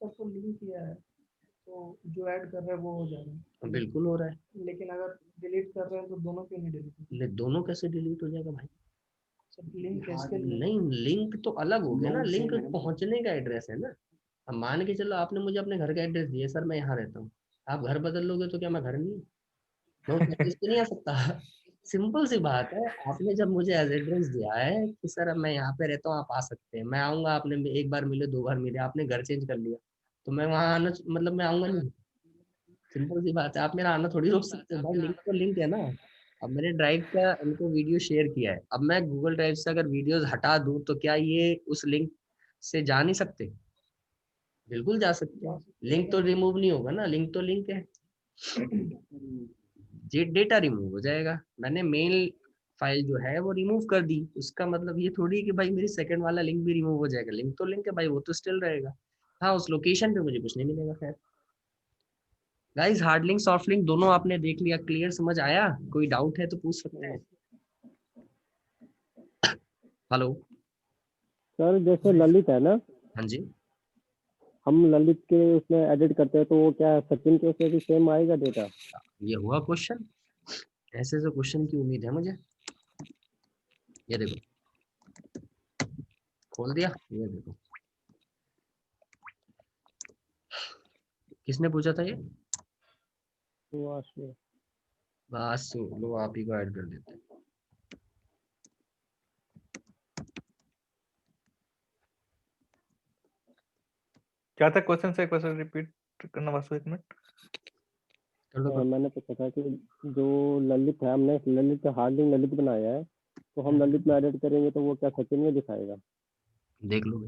सबको लिंक किया है तो जो ऐड कर रहे हैं वो हो जा रहा है, बिल्कुल हो रहा है, लेकिन अगर डिलीट कर रहे हैं तो दोनों क्यों नहीं डिलीट, दोनों कैसे डिलीट हो जाएगा भाई, सब लिंक इसके लिए नहीं लिंक तो अलग हो गया ना, लिंक पहुंचने का एड्रेस है ना। अब मान के चलो आपने मुझे अपने घर का एड्रेस दिया, सर मैं यहाँ रहता हूँ, आप घर बदल लोगे तो क्या मैं घर नहीं हूँ, मैं उस एड्रेस पे नहीं आ सकता। सिंपल सी बात है, आपने जब मुझे एज एड्रेस दिया है कि सर अब मैं यहाँ पे रहता हूँ आप आ सकते हैं, मैं आऊंगा, आपने एक बार मिले दो बार मिले, आपने घर चेंज कर लिया तो मैं वहाँ आना, मतलब मैं आऊंगा नहीं, सिंपल सी बात है, आप मेरा आना थोड़ी रोक सकते हो भाई, लिंक तो लिंक है ना। अब मैंने ड्राइव का उनको वीडियो शेयर किया है, अब मैं गूगल ड्राइव से अगर वीडियोस हटा दूं तो क्या ये उस लिंक से जा नहीं सकते, बिल्कुल जा सकते हैं, लिंक तो रिमूव नहीं होगा ना, लिंक तो लिंक है, डेटा रिमूव हो जाएगा। मैंने मेल फाइल जो है वो रिमूव कर दी, उसका मतलब ये थोड़ी कि भाई मेरी सेकंड वाला लिंक भी रिमूव हो जाएगा। लिंक तो लिंक है भाई, वो तो स्टिल रहेगा। हाँ, उस लोकेशन पे मुझे कुछ नहीं मिलेगा। खैर guys, hard link soft link दोनों आपने देख लिया, क्लियर समझ आया? कोई डाउट है तो पूछ सकते हैं। हेलो। सर जैसे ललित है ना, हाँ जी। हम ललित के उसमें एडिट करते हैं तो वो क्या सचिन के उसमें भी सेम आएगा डेटा? ये हुआ क्वेश्चन, ऐसे से क्वेश्चन की उम्मीद है मुझे। ये देखो, खोल दिया, ये देखो। किसने पूछा था ये? तो आशु। बस लो, आप ही को ऐड कर देते हैं। क्या था क्वेश्चन से? क्वेश्चन रिपीट करना वासु, एक मिनट। मैंने पूछा था कि जो ललित है, हमने ललित हार्ड लिंक ललित बनाया है, तो हम ललित में एडिट करेंगे तो वो क्या सचिन में दिखाएगा? देख लो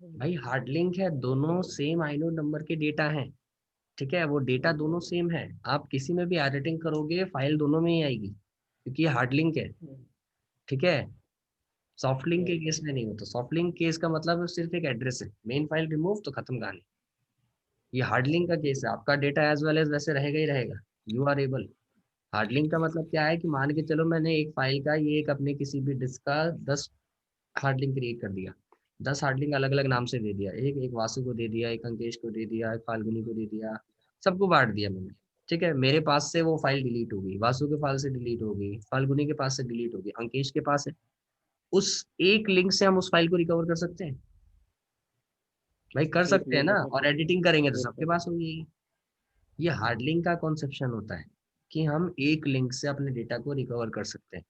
भाई, हार्ड लिंक है, दोनों सेम आइनोड नंबर के डेटा हैं। ठीक है, वो डेटा दोनों सेम है। आप किसी में भी एडिटिंग करोगे फाइल दोनों में ही आएगी, क्योंकि ये हार्ड लिंक है। ठीक है, सॉफ्ट लिंक के केस में नहीं होता। सॉफ्ट लिंक केस का मतलब सिर्फ एक एड्रेस है, मेन फाइल रिमूव तो खत्म कहानी। ये हार्ड लिंक का केस है, आपका डेटा एज वेल एज वैसे रहेगा ही रहेगा। You are able. Hard link का मतलब क्या है कि मान के चलो मैंने एक फाइल का, ये एक अपने किसी भी डिस्क का 10 हार्ड लिंक क्रिएट कर दिया। 10 हार्ड लिंक अलग अलग नाम से दे दिया, एक एक वासु को दे दिया, एक अंकेश को दे दिया, एक फाल्गुनी को दे दिया, सबको बांट दिया मैंने। ठीक है, मेरे पास से वो फाइल डिलीट हो गई, वासु के फाइल से डिलीट हो गई, फाल्गुनी के पास से डिलीट हो गई, अंकेश के पास है। उस एक लिंक से हम उस फाइल को रिकवर कर सकते हैं भाई, कर एक सकते हैं लिंक ना। है और तो एडिटिंग करेंगे तो एक सबके पास होगी। ये हार्ड लिंक का कॉन्सेप्शन होता है कि हम एक लिंक से अपने डेटा को रिकवर कर सकते हैं।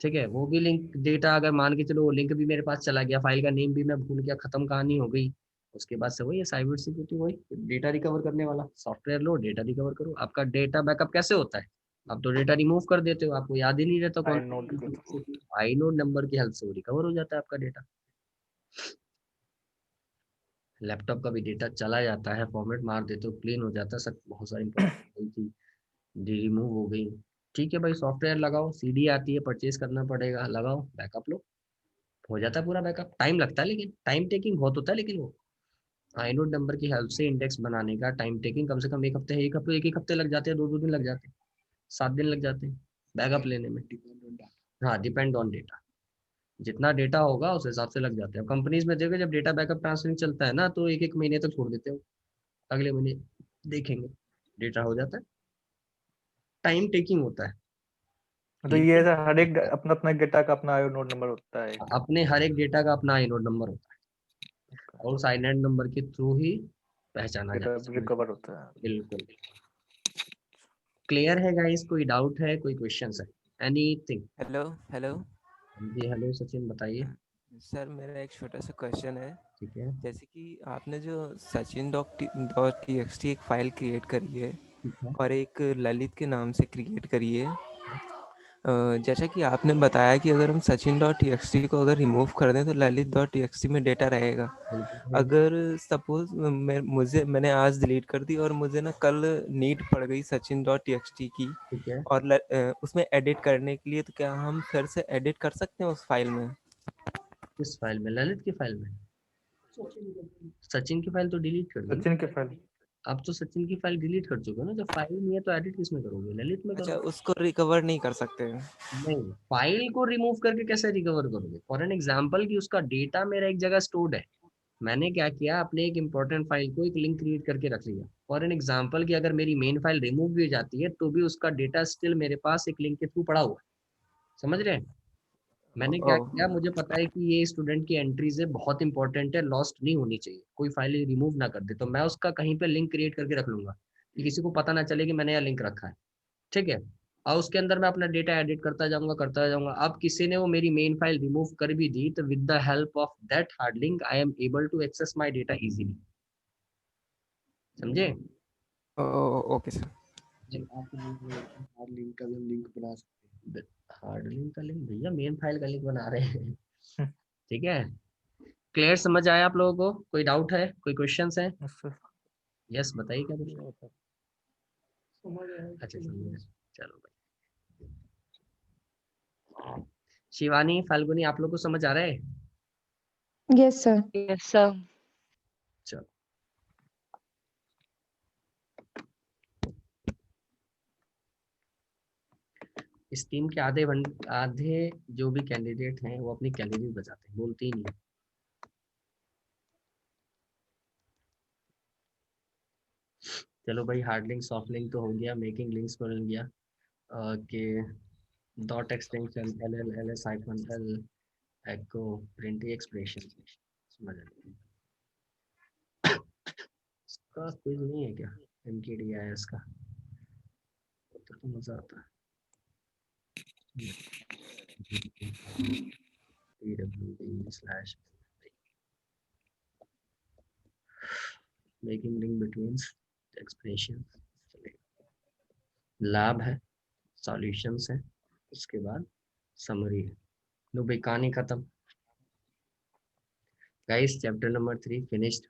ठीक है, वो भी लिंक डेटा, अगर मान के चलो वो लिंक भी मेरे पास चला गया, फाइल का नेम भी मैं भूल गया, खत्म कहानी हो गई, उसके बाद से वही है साइबर सिक्योरिटी, वही डेटा रिकवर करने वाला सॉफ्टवेयर लो, डेटा रिकवर करो। आपका डेटा बैकअप कैसे होता है? आप तो डेटा रिमूव कर देते हो, आपको याद ही नहीं रहता कौन। आई नोड नंबर की हेल्प से वो रिकवर हो जाता है आपका डेटा। लैपटॉप का भी डेटा चला जाता है, फॉर्मेट मार देते हो, क्लीन हो जाता है सब, बहुत सारी इंपॉर्टेंट चीज रिमूव हो गई। ठीक है भाई, सॉफ्टवेयर लगाओ, सीडी आती है, परचेज करना पड़ेगा, लगाओ, बैकअप लो, हो जाता है पूरा बैकअप। टाइम लगता है, लेकिन टाइम टेकिंग बहुत होता है, लेकिन वो आइनोड नंबर की हेल्प से इंडेक्स बनाने का टाइम टेकिंग कम से कम एक हफ्ते लग जाते हैं, दो दिन लग जाते हैं, 7 दिन लग जाते हैं बैकअप लेने में। हाँ, डिपेंड ऑन डेटा, जितना डेटा होगा उस हिसाब से लग जाते हैं। कंपनीज में देखो, जब डेटा बैकअप ट्रांसफरिंग चलता है ना, तो एक एक महीने तक छोड़ देते हो, अगले महीने देखेंगे, डेटा हो जाता है। टाइम टेकिंग होता है। तो ये ऐसा हर एक अपना अपना डेटा का अपना नोड नंबर होता है। अपने हर एक डेटा का अपना आइनोड नंबर होता है, और उस आइनोड नंबर के थ्रू ही पहचाना जाता है। रिकवर होता है। बिल्कुल क्लियर है गाइस? कोई डाउट है, कोई क्वेश्चंस है, एनीथिंग? हेलो हेलो जी हेलो सचिन, बताइए। सर, मेरा एक छोटा सा क्वेश्चन है। ठीक है। जैसे कि आपने जो सचिन डॉट टीएक्सटी एक फाइल क्रिएट करी है ठीक है। और एक ललित के नाम से क्रिएट करी है, जैसा कि आपने बताया कि अगर हम सचिन डॉट टीएक्सटी को अगर रिमूव कर दें तो ललित डॉट टीएक्सटी में डेटा रहेगा। अगर सपोज मैंने आज डिलीट कर दी और मुझे ना कल नीड पड़ गई सचिन डॉट टीएक्सटी की, ठीक है। और उसमें एडिट करने के लिए, तो क्या हम फिर से एडिट कर सकते हैं उस फाइल में? किस फाइल में? ललित की फाइल में? सचिन की फाइल तो डिलीट कर दी। सचिन के फाइल आप तो सचिन की फाइल डिलीट कर चुके हो ना, जब फाइल नहीं है तो एडिट किस में करोगे? ललित में अच्छा, करोगे। उसको रिकवर नहीं कर सकते? नहीं, फाइल को रिमूव करके कैसे रिकवर करोगे? फॉर एन एग्जांपल कि उसका डेटा मेरा एक जगह स्टोर्ड है, मैंने क्या किया, अपने एक इंपॉर्टेंट फाइल को एक लिंक क्रिएट करके रख लिया। फॉर एन एग्जांपल कि अगर मेरी मेन फाइल रिमूव भी हो जाती है तो भी उसका डेटा स्टिल मेरे पास एक लिंक के थ्रू पड़ा हुआ है। समझ रहे हैं? मैंने क्या ओह, किया, मुझे पता है कि ये स्टूडेंट की एंट्रीज है, बहुत इंपॉर्टेंट है, लॉस्ट नहीं होनी चाहिए, कोई फाइल रिमूव ना कर दे, तो मैं उसका कहीं पे लिंक क्रिएट करके रख लूंगा कि किसी को पता ना चले कि मैंने यह लिंक रखा है। ठीक है, और उसके अंदर मैं अपना डेटा एडिट करता जाऊंगा। अब किसी ने वो मेरी मेन फाइल रिमूव कर भी दी, तो with the help of that hard link I am able to access my data easily. समझे? Okay sir. हार्ड लिंक का भी लिंक बना सकते हार्ड लिंक का लिंक भैया, मेन फाइल का लिंक बना रहे हैं। ठीक है, क्लियर समझ आया आप लोगों को? कोई डाउट है, कोई क्वेश्चंस है? यस बताइए, क्या क्वेश्चन? समझ आया। अच्छा समझ, चलो भाई। शिवानी, फाल्गुनी, आप लोग को समझ आ रहा है? Yes, sir. Yes, sir. चलो, इस टीम के आधे जो भी कैंडिडेट हैं वो अपनी कैलोरी बचाते हैं, बोलते ही नहीं। चलो भाई, हार्ड लिंक सॉफ्ट लिंक तो हो गया, मेकिंग लिंक्स बन गया कि dot extension LL hyphen L एको प्रिंट एक्सप्रेशन। समझ आया? इसका क्विज नहीं है क्या? MKDIS का तो मजा आता है। PWD/ making link between expression. Lab है, सॉल्यूशंस है, उसके बाद समरी है। लो भाई, कहानी खत्म। Guys, chapter number 3 finished.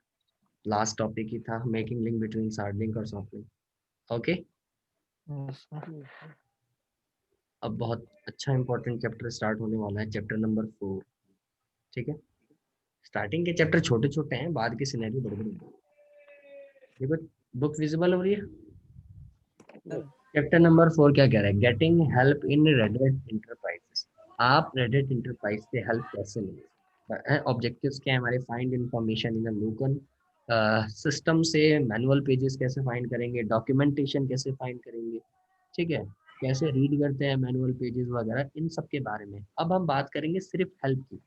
Last topic ही था making link between hard link और सॉफ्ट लिंक। ओके, अब बहुत अच्छा इंपॉर्टेंट चैप्टर स्टार्ट होने वाला है, चैप्टर नंबर 4। ठीक है, स्टार्टिंग के चैप्टर छोटे छोटे हैं, बाद के सिनेरियो बड़े बड़े हैं। देखो, बुक विजिबल हो रही है। चैप्टर नंबर 4 क्या कह रहा है? Getting help in Reddit enterprises. आप रेडिट इंटरप्राइज से हेल्प कैसे लेंगे? ऑब्जेक्टिव्स क्या है हमारे? Find information in a local system से मैनुअल पेजेस कैसे फाइंड करेंगे, डॉक्यूमेंटेशन कैसे फाइंड करेंगे, ठीक है, कैसे रीड करते हैं मैनुअल पेजेस वगैरह, इन सब के बारे में। अब हम बात करेंगे सिर्फ हेल्प की,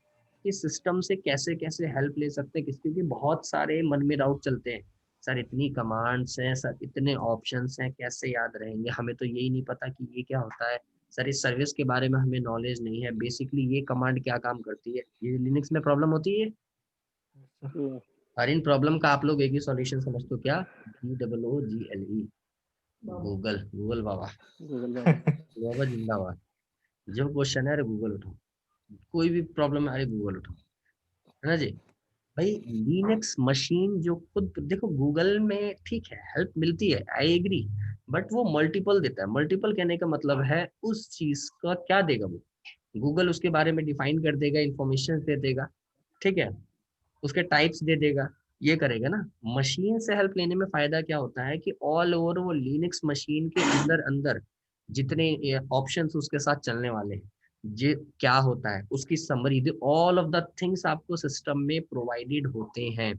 कि सिस्टम से कैसे कैसे हेल्प ले सकते हैं, क्योंकि बहुत सारे मन में डाउट चलते हैं, सर इतनी कमांड्स हैं, सर इतने ऑप्शंस हैं, कैसे याद रहेंगे, हमें तो यही नहीं पता कि ये क्या होता है, सर इस सर्विस के बारे में हमें नॉलेज नहीं है, बेसिकली ये कमांड क्या काम करती है। ये लिनक्स में प्रॉब्लम होती है। और इन प्रॉब्लम का आप लोग एक ही सॉल्यूशन समझते हो, क्या? GOOGLE, Google. गूगल बाबा, बाबा जिंदाबाद। जो क्वेश्चन है, अरे गूगल उठाओ, कोई भी प्रॉब्लम है, अरे गूगल उठाओ, है ना जी। भाई, लिनक्स मशीन जो खुद देखो, गूगल में ठीक है हेल्प मिलती है, आई एग्री, बट वो मल्टीपल देता है। मल्टीपल कहने का मतलब है उस चीज का क्या देगा वो, गूगल उसके बारे में डिफाइन कर देगा, इंफॉर्मेशन दे देगा, ठीक है, उसके टाइप्स दे देगा, ये करेगा ना। मशीन से हेल्प लेने में फायदा क्या होता है कि ऑल ओवर वो लिनक्स मशीन के अंदर अंदर जितने ऑप्शंस उसके साथ चलने वाले हैं, ये क्या होता है, उसकी summary, all of the things आपको सिस्टम में प्रोवाइडेड होते हैं।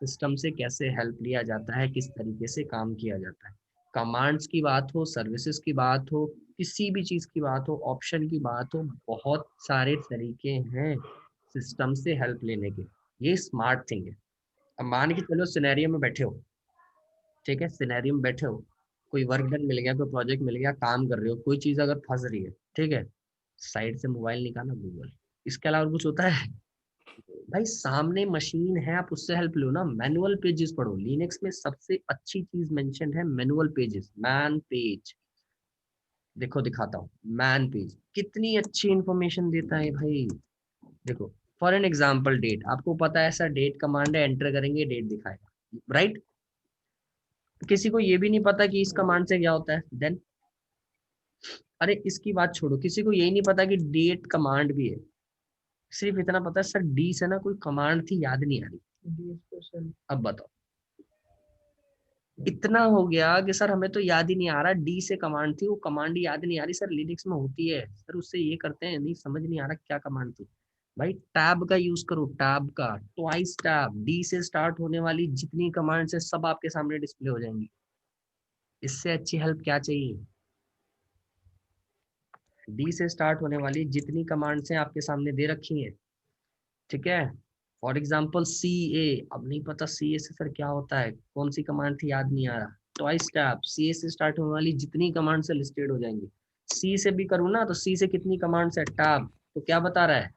सिस्टम से कैसे हेल्प लिया जाता है, किस तरीके से काम किया जाता है, कमांड्स की बात हो, सर्विसेज की बात हो, किसी भी चीज की बात हो, ऑप्शन की बात हो, बहुत सारे तरीके हैं सिस्टम से हेल्प लेने के। ये स्मार्ट थिंग है। अब मान के चलो सिनेरियो में बैठे हो, ठीक है, सिनेरियो में बैठे हो, कोई वर्क डन मिल गया, कोई प्रोजेक्ट मिल गया, काम कर रहे हो, कोई चीज अगर फंस रही है, ठीक है, साइड से मोबाइल निकाला, गूगल। इसके अलावा कुछ होता है? भाई, सामने मशीन है, आप उससे हेल्प लो ना। मैनुअल पेजेस पढ़ो, लिनक्स में सबसे अच्छी चीज मेंशन है मैनुअल पेजेस, मैन पेज। देखो दिखाता हूँ, मैन पेज कितनी अच्छी इंफॉर्मेशन देता है भाई। देखो, फॉर एन एग्जाम्पल, डेट, आपको पता है सर डेट कमांड है, एंटर करेंगे डेट दिखाएगा, राइट। किसी को ये भी नहीं पता कि इस कमांड से क्या होता है, देन अरे इसकी बात छोड़ो, किसी को यही नहीं पता कि डेट कमांड भी है, सिर्फ इतना पता है सर डी से ना कोई कमांड थी, याद नहीं आ रही। अब बताओ, इतना हो गया कि सर हमें तो याद ही नहीं आ रहा, डी से कमांड थी, वो कमांड ही याद नहीं आ रही, सर लिनक्स में होती है, सर उससे ये करते हैं, नहीं समझ नहीं आ रहा क्या कमांड थी। भाई, टैब का यूज करो, टैब का, ट्वाइस टैब, डी से स्टार्ट होने वाली जितनी कमांड्स है सब आपके सामने डिस्प्ले हो जाएंगी। इससे अच्छी हेल्प क्या चाहिए? डी से स्टार्ट होने वाली जितनी कमांड्स हैं आपके सामने दे रखी हैं, ठीक है। फॉर एग्जाम्पल CA, अब नहीं पता CA से सर क्या होता है, कौन सी कमांड थी, याद नहीं आ रहा, ट्वाइस टैब, CA से स्टार्ट होने वाली जितनी कमांड से लिस्टेड हो जाएंगी। C से भी करूँ ना तो C से कितनी कमांड्स है, टैब, तो क्या बता रहा है,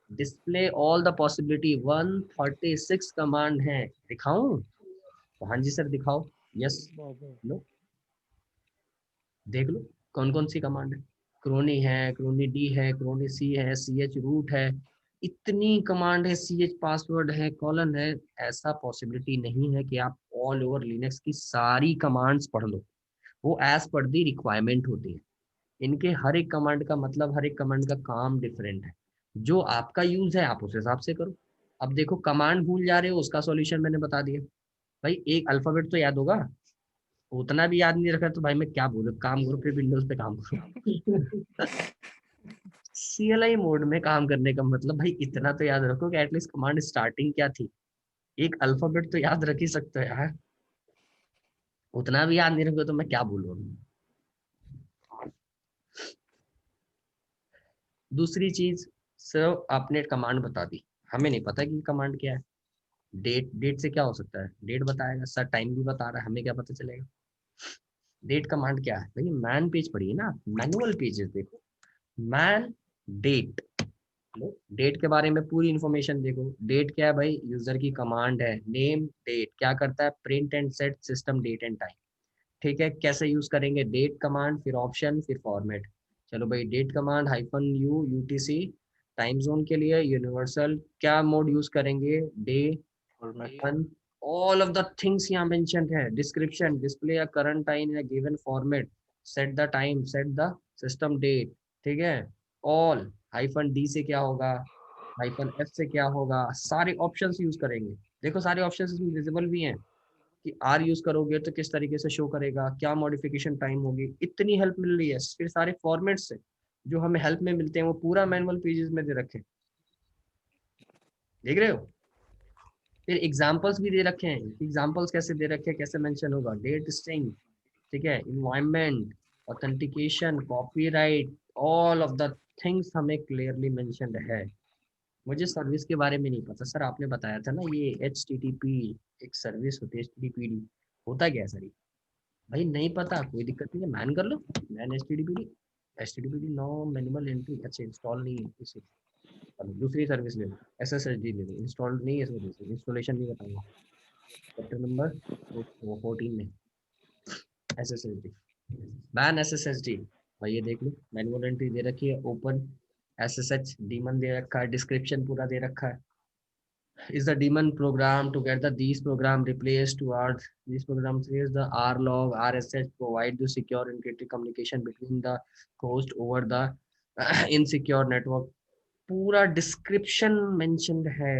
display all the possibility, 136 command है। दिखाऊं? तो हाँ जी सर दिखाओ, यस, लो देख लो कौन कौन सी कमांड है, क्रोनी है, क्रोनी डी है, क्रोनी सी है, CH रूट है, इतनी कमांड है, CH पासवर्ड है, कॉलन है। ऐसा पॉसिबिलिटी नहीं है कि आप ऑल ओवर लिनक्स की सारी कमांड्स पढ़ लो, वो एज पर दी रिक्वायरमेंट होती है। इनके हर एक कमांड का मतलब, हर एक कमांड का काम डिफरेंट है। जो आपका यूज है आप उस हिसाब से करो। अब देखो कमांड भूल जा रहे हो, उसका सॉल्यूशन मैंने बता दिया। भाई एक अल्फाबेट तो याद होगा, उतना भी याद नहीं रखा तो भाई मैं क्या बोलूं, काम करो फिर विंडोज पे काम करो। CLI मोड में काम करने का मतलब भाई इतना तो याद रखो कि एटलीस्ट कमांड स्टार्टिंग क्या थी। एक अल्फाबेट तो याद रख ही सकते हो यार, उतना भी याद नहीं रखो तो मैं क्या बोलूं। दूसरी चीज, सर आपने कमांड बता दी, हमें नहीं पता कि कमांड क्या है। डेट, डेट से क्या हो सकता है, डेट बताएगा सर, टाइम भी बता रहा है, हमें क्या पता चलेगा। डेट कमांड क्या है भाई, मैन पेज पढ़िए ना, मैनुअल पेजेस देखो, मैन डेट, डेट के बारे में पूरी इंफॉर्मेशन देखो। डेट क्या है भाई, यूजर की कमांड है, नेम डेट क्या करता है, print and set system date and time. ठीक है, कैसे यूज करेंगे, डेट कमांड, फिर ऑप्शन, फिर फॉर्मेट। चलो भाई date command -u UTC, time zone के लिए यूनिवर्सल, क्या मोड यूज करेंगे, day, format. All of the things यहाँ मेंशन्ड है। डिस्क्रिप्शन, डिस्प्ले या करंट टाइम या given format, set the time, set the system date. ठीक है, ऑल, -d से क्या होगा, -f से क्या होगा, सारे ऑप्शंस यूज करेंगे। देखो सारे ऑप्शंस इसमें विजिबल भी हैं कि आर यूज करोगे तो किस तरीके से शो करेगा, क्या मॉडिफिकेशन टाइम होगी, इतनी हेल्प मिल रही है। फिर सारे फॉर्मेट्स से जो हमें हेल्प में मिलते हैं वो पूरा मैनुअल पेजेस में दे रखे, देख रहे हो। फिर एग्जांपल्स भी दे रखे हैं, एग्जांपल्स कैसे दे रखे हैं, कैसे मेंशन होगा, डेट स्ट्रिंग, ठीक है, environment, authentication, copyright, all of the things हमें क्लियरली मेंशन्ड है। मुझे सर्विस के बारे में नहीं पता सर, आपने बताया था ना ये HTTP एक सर्विस होती है, HTTPD होता क्या है सर ये? भाई नहीं पता, कोई दिक्कत नहीं है, मैन कर लो, man HTTPD no manual entry, अच्छा इंस्टॉल नहीं है इसे, चलो दूसरी सर्विस ले लो, SSHD ले लो, इंस्टॉल नहीं है सर्विस, इंस्टॉलेशन नहीं बताऊंगा। चैप्टर नंबर 14 में SSHD, बैन SSHD, भाई ये देख लो मैनुअल एंट्री दे रखी है, ओपन SSH डीमन दे रखा है, डिस्क्रिप्शन पूरा दे रखा है। Is the daemon program to get the these program replaced to add these programs is the rlog RSH provide the secure encrypted communication between the host over the insecure network। पूरा description mentioned है,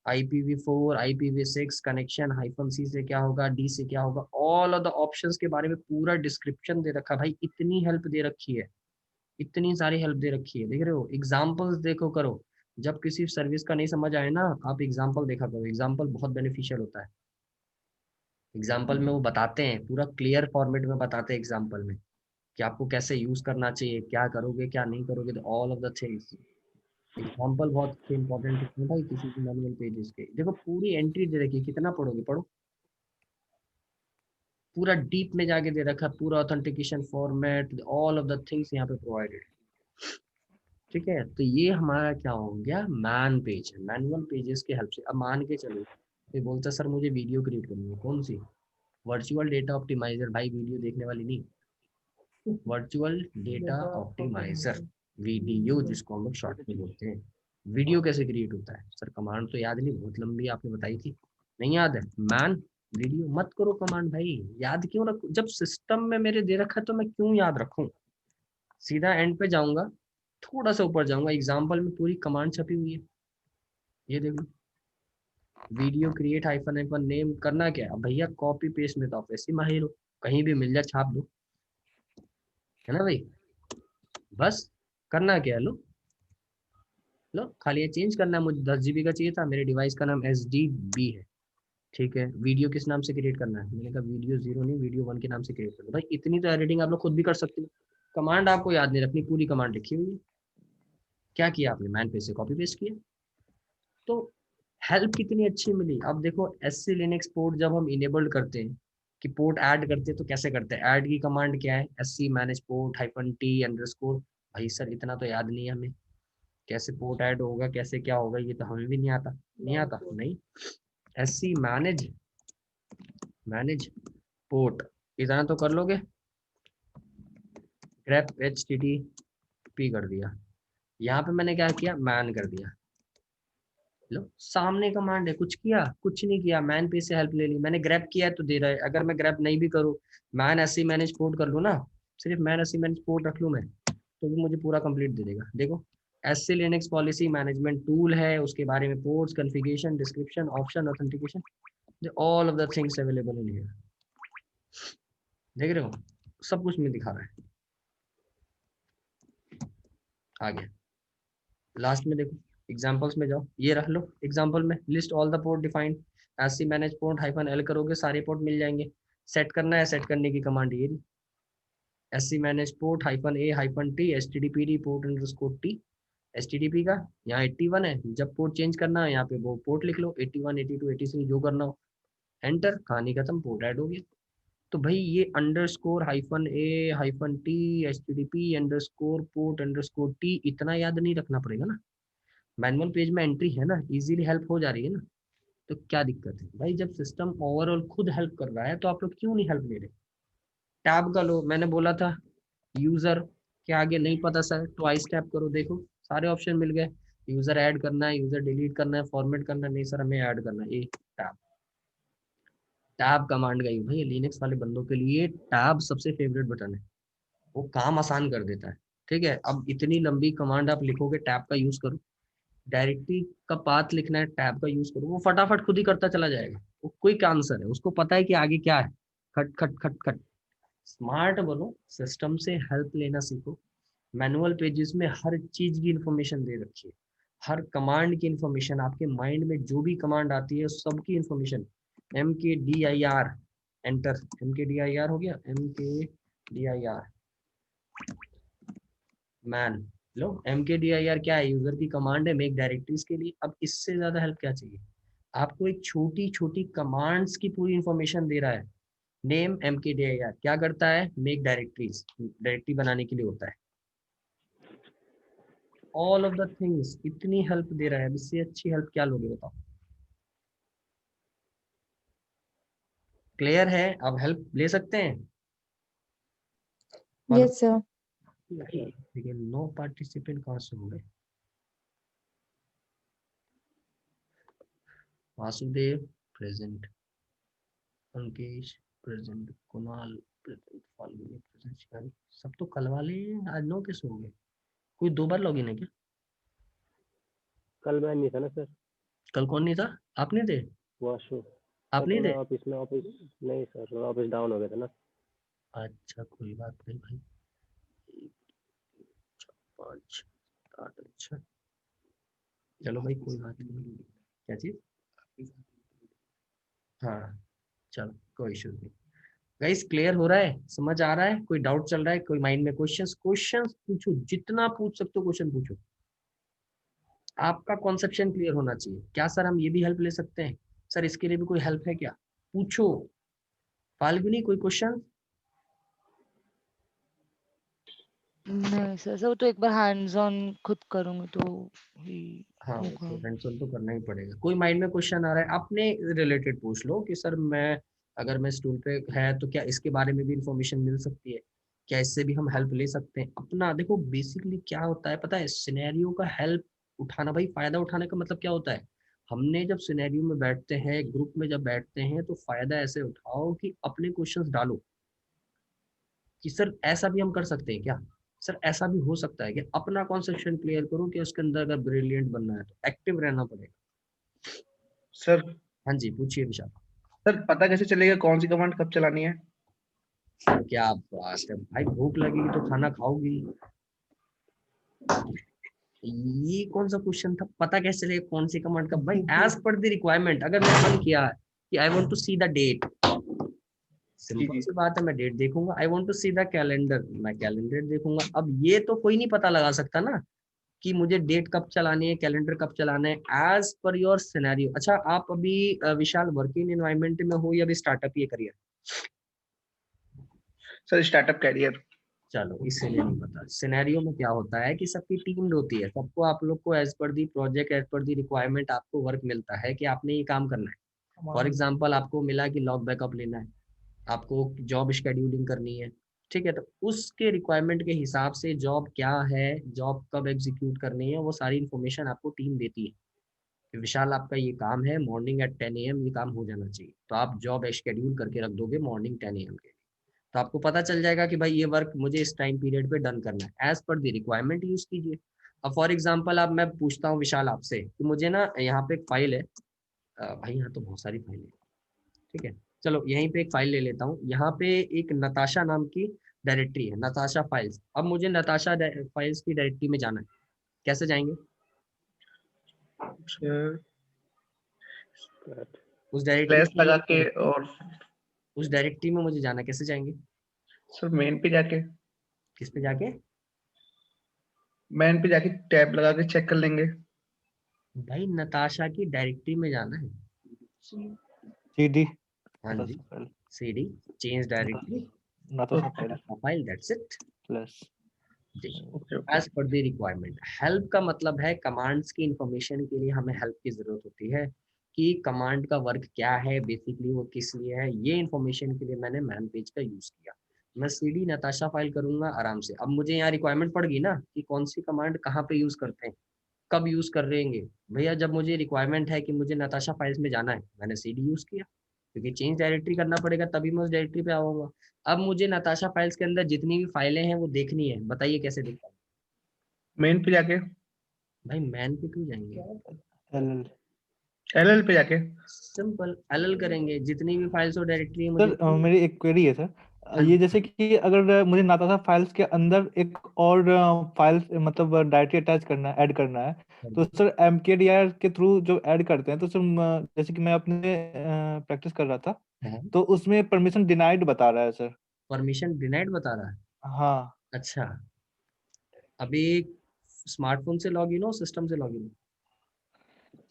IPv4 IPv6 connection -c से क्या होगा, d से क्या होगा, all of the options के बारे में पूरा डिस्क्रिप्शन दे रखा है। भाई इतनी हेल्प दे रखी है, इतनी सारी हेल्प दे रखी है, देख रहे हो। एग्जाम्पल्स देखो करो, जब किसी सर्विस का नहीं समझ आए ना, आप एग्जाम्पल देखा करो, एग्जाम्पल बहुत बेनिफिशियल होता है। एग्जाम्पल में वो बताते हैं, पूरा क्लियर फॉर्मेट में बताते हैं एग्जाम्पल में कि आपको कैसे यूज करना चाहिए, क्या करोगे क्या नहीं करोगे, तो all of the things. Example बहुत इंपॉर्टेंट है भाई किसी भी मैनुअल पेजेस के। देखो पूरी एंट्री दे रखी है, कितना पढ़ोगे पढ़ो, पूरा डीप में जाके दे रखा है, पूरा authentication format, all of the things यहाँ पे प्रोवाइडेड। ठीक है, तो ये हमारा क्या हो गया, मैन पेज है, मैनुअल पेजेस के हेल्प से। अब मान के चलो ये बोलता सर मुझे वीडियो क्रिएट करनी है, कौन सी, वर्चुअल डेटा ऑप्टिमाइजर, भाई वीडियो देखने वाली नहीं, वर्चुअल डेटा ऑप्टिमाइजर, VDO जिसको हम लोग शॉर्ट में बोलते हैं। वीडियो कैसे क्रिएट होता है सर, कमांड तो याद नहीं, बहुत लंबी आपने बताई थी, नहीं याद है, मैन वीडियो मत करो कमांड भाई, याद क्यों रखो, जब सिस्टम में मेरे दे रखा है तो मैं क्यों याद रखूं। सीधा एंड पे जाऊंगा, थोड़ा सा ऊपर जाऊंगा, एग्जाम्पल में पूरी कमांड छपी हुई है, ये देखो, वीडियो क्रिएट -, नेम करना क्या है भैया, कॉपी पेस्ट में तो आप वैसे माहिर हो, कहीं भी मिल जाए छाप दो, है ना भाई। बस करना क्या है, लो लो खाली ये चेंज करना है, मुझे 10 GB का चाहिए था, मेरे डिवाइस का नाम SDB है, ठीक है। वीडियो किस नाम से क्रिएट करना है, मैंने कहा वीडियो 0 नहीं, वीडियो 1 के नाम से क्रिएट करना। भाई इतनी तो एडिटिंग आप लोग खुद भी कर सकते हो, कमांड आपको याद नहीं रखनी, पूरी कमांड लिखी हुई है। क्या किया आपने, मैन पेज से कॉपी पेस्ट किया, तो हेल्प कितनी अच्छी मिली। अब देखो SC लिनक्स पोर्ट जब हम इनेबल्ड करते हैं कि पोर्ट ऐड करते हैं तो कैसे करते हैं, ऐड की कमांड क्या है, SC manage port -t_। भाई सर इतना तो याद नहीं है हमें, कैसे पोर्ट ऐड होगा, कैसे क्या होगा, ये तो हमें भी नहीं आता, नहीं आता नहीं। SC manage पोर्ट, इतना तो कर लोगे, grep HTTP कर दिया, यहाँ पे मैंने क्या किया, मैन कर दिया, लो सामने कमांड है, कुछ किया कुछ नहीं किया, मैन पेज से हेल्प ले ली, मैंने ग्रैब किया है तो दे रहा है। अगर मैं ग्रैब नहीं भी करूँ, मैन SC मैनेज पोर्ट कर लूँ ना, सिर्फ मैन एससी मैनेज पोर्ट रख लूँ मैं तो भी मुझे पूरा कंप्लीट दे देगा। देखो SC Linux policy management tool है, उसके बारे में ports, configuration, description, option, authentication, all of the things available in here. देख रहे हो सब कुछ में दिखा रहा है। आगे लास्ट में देखो एग्जांपल्स में जाओ, ये रख लो एग्जांपल में list all the port defined SC manage port -l करोगे सारे पोर्ट मिल जाएंगे। सेट करना है, सेट करने की कमांड ये रही, SC manage port -a-t stdpd port underscore t, HTTP का यहाँ 81 है, जब पोर्ट चेंज करना है यहाँ पे वो पोर्ट लिख लो 81 82 83 जो करना हो, एंटर, कहानी खत्म, पोर्ट ऐड हो गया। तो भाई ये _a-t http _port_t इतना याद नहीं रखना पड़ेगा ना, मैनुअल पेज में एंट्री है ना, इजीली हेल्प हो जा रही है ना, तो क्या दिक्कत है भाई। जब सिस्टम ओवरऑल खुद हेल्प कर रहा है तो आप लोग क्यों नहीं हेल्प ले रहे। टैब का लो, मैंने बोला था यूजर के आगे नहीं पता सर, ट्वाइस टैप करो, देखो सारे ऑप्शन मिल गए। यूजर ऐड करना है, यूजर डिलीट करना है, फॉर्मेट करना है, नहीं सर हमें ऐड करना है, ये टैब। टैब कमांड का यूज है, लिनक्स वाले बंदों के लिए टैब सबसे फेवरेट बटन है, वो काम आसान कर देता है। ठीक है, अब इतनी लंबी कमांड आप लिखोगे, टैब का यूज करो। डायरेक्टरी का पाथ लिखना है, टैब का यूज करो, वो फटाफट खुद ही करता चला जाएगा। वो क्विक आंसर है, उसको पता है कि आगे क्या है, खट खट खट खट। स्मार्ट बनो, सिस्टम से हेल्प लेना सीखो। मैनुअल पेजेस में हर चीज की इंफॉर्मेशन दे रखी है, हर कमांड की इंफॉर्मेशन, आपके माइंड में जो भी कमांड आती है सबकी इंफॉर्मेशन। mkdir एंटर, mkdir हो गया, mkdir मैन लो, mkdir क्या है, यूजर की कमांड है मेक डायरेक्टरीज के लिए। अब इससे ज्यादा हेल्प क्या चाहिए आपको, एक छोटी छोटी कमांड्स की पूरी इंफॉर्मेशन दे रहा है। नेम mkdir क्या करता है, मेक डायरेक्टरीज, डायरेक्टरी बनाने के लिए होता है। ऑल ऑफ द थिंग्स, इतनी हेल्प दे रहा है, इससे अच्छी हेल्प क्या लोगे बताओ। क्लियर है, अब हेल्प ले सकते हैं। Yes, sir. ठीक है, नो पार्टिसिपेंट कहाँ से हो गए, Vasudev present, Ankesh present, Kunal present, Falguni present, शिकारी, सब तो कल वाले हैं, आज 9 कैसे हो गए। कोई 2 बार लॉगिन है क्या, कल मैं नहीं था ना सर, कल कौन नहीं था, आप नहीं थे, वाशु आप नहीं थे। ऑफिस नहीं सर, ऑफिस डाउन हो गया था ना। अच्छा कोई बात नहीं भाई, 5 8, अच्छा चलो भाई कोई बात नहीं, क्या चीज, हाँ चलो कोई इशू नहीं। गाइस क्लियर हो रहा है, समझ आ रहा है, कोई डाउट चल रहा है, कोई माइंड में क्वेश्चंस पूछो, जितना पूछ सकते हो क्वेश्चन पूछो। आपका कॉन्सेप्शन क्लियर होना चाहिए। क्या सर हम ये भी हेल्प ले सकते हैं, सर इसके लिए भी कोई हेल्प है क्या, पूछो। फाल्गुनी कोई क्वेश्चन, नहीं सर, वो तो एक बार हैंड्स ऑन खुद करूंगी तो ही हाँ होगा। तो हैंड्स ऑन तो करना ही पड़ेगा। कोई माइंड में क्वेश्चन आ रहा है अपने रिलेटेड पूछ लो कि सर मैं, अगर मैं स्टूल पे है तो क्या इसके बारे में भी इंफॉर्मेशन मिल सकती है, क्या इससे भी हम हेल्प ले सकते हैं अपना। देखो बेसिकली क्या होता है पता है, सिनेरियो का हेल्प उठाना, भाई फायदा उठाने का मतलब क्या होता है, हमने जब सिनेरियो में बैठते हैं, ग्रुप में जब बैठते हैं, तो फायदा ऐसे उठाओ कि अपने क्वेश्चंस डालो कि सर ऐसा भी हम कर सकते हैं क्या, सर ऐसा भी हो सकता है कि अपना कॉन्सेप्शन क्लियर करो कि उसके अंदर अगर ब्रिलियंट बनना है तो एक्टिव रहना पड़ेगा। सर हाँ जी पूछिए विशाल। सर पता कैसे चलेगा कौन सी कमांड कब चलानी है। क्या बात है भाई, भूख लगेगी तो खाना खाओगी, ये कौन सा क्वेश्चन था, पता कैसे चलेगा कौन सी कमांड का, भाई एज पर द रिक्वायरमेंट। अगर मैंने मन किया कि I want to see the date, simple सी बात है मैं डेट देखूंगा। I want to see the calendar, मैं कैलेंडर देखूंगा। अब ये तो कोई नहीं पता लगा सकता ना कि मुझे डेट कब चलानी है, कैलेंडर कब चलाना है, एज पर योर सिनेरियो। अच्छा आप अभी विशाल वर्किंग एनवायरनमेंट में हो या अभी स्टार्टअप ये करियर, सर स्टार्टअप कैरियर। चलो इसीलिए नहीं पता। सिनेरियो में क्या होता है कि सबकी टीम होती है, सबको आप लोग को as per the project, as per the requirement आपको वर्क मिलता है कि आपने ये काम करना है। फॉर एग्जांपल आपको मिला कि लॉग बैकअप लेना है, आपको जॉब शेड्यूलिंग करनी है, ठीक है, तो उसके रिक्वायरमेंट के हिसाब से जॉब क्या है, जॉब कब एग्जीक्यूट करनी है, वो सारी इन्फॉर्मेशन आपको टीम देती है कि विशाल आपका ये काम है, मॉर्निंग एट 10 AM ये काम हो जाना चाहिए, तो आप जॉब शेड्यूल करके रख दोगे मॉर्निंग 10 AM के लिए। तो आपको पता चल जाएगा कि भाई ये वर्क मुझे इस टाइम पीरियड पे डन करना है, as per the requirement use कीजिए। अब फॉर एग्जांपल अब मैं पूछता हूँ विशाल आपसे कि मुझे ना यहाँ पे एक फाइल है, भाई यहाँ तो बहुत सारी फाइल है, ठीक है चलो यहीं पे एक फाइल ले लेता हूँ, यहाँ पे एक नताशा नाम की डायरेक्टरी है, नताशा फाइल्स। अब मुझे नताशा फाइल्स की डायरेक्टरी में जाना है, कैसे जाएंगे? उस स्लैश लगा के डायरेक्टरी और उस डायरेक्टरी में मुझे जाना, कैसे जाएंगे? सर मेन पे जाके किस पे जाके? टैब लगा के चेक कर लेंगे। भाई नताशा की डायरेक्टरी में जाना है। CD हाँ जी, Natasha file cd change directory Natasha file nataša file, that's it। Plus okay as per the requirement. Help का मतलब है कमांड्स की इंफॉर्मेशन के लिए हमें हेल्प की जरूरत होती है कि कमांड का वर्क क्या है, बेसिकली वो किस लिए है, ये इंफॉर्मेशन के लिए मैंने मैन पेज का यूज किया। मैं cd नताशा फाइल करूंगा आराम से। अब मुझे यहाँ रिक्वायरमेंट पड़ गई ना कि कौन सी कमांड कहाँ पे यूज करते हैं, कब यूज कर रहेंगे। भैया जब मुझे रिक्वायरमेंट है कि मुझे नताशा फाइल्स में जाना है, मैंने cd यूज किया, क्योंकि चेंज डायरेक्टरी करना पड़ेगा तभी मैं उस डायरेक्टरी पे आऊंगा। अब मुझे नताशा फाइल्स के अंदर जितनी भी फाइलें हैं वो देखनी है, बताइए कैसे देखता हूँ? मेन पे जाके, भाई मैन पे क्यों जाएंगे, LL एलएल पे जाके। सिंपल एलएल करेंगे, जितनी भी फाइल्स और डायरेक्टरी मुझे। सर मेरी एक क्वेरी है सर, हाँ ये जैसे कि अगर मुझे नाताशा फाइल्स के अंदर एक और फाइल मतलब डायरेक्टरी अटैच करना है, ऐड करना है, तो सर mkdir के थ्रू जो ऐड करते हैं तो सर जैसे कि मैं अपने प्रैक्टिस कर रहा था तो उसमें परमिशन डिनाइड बता रहा है सर। परमिशन डिनाइड बता रहा है? हाँ अच्छा, अभी स्मार्टफोन से लॉगिन हो, सिस्टम से लॉगिन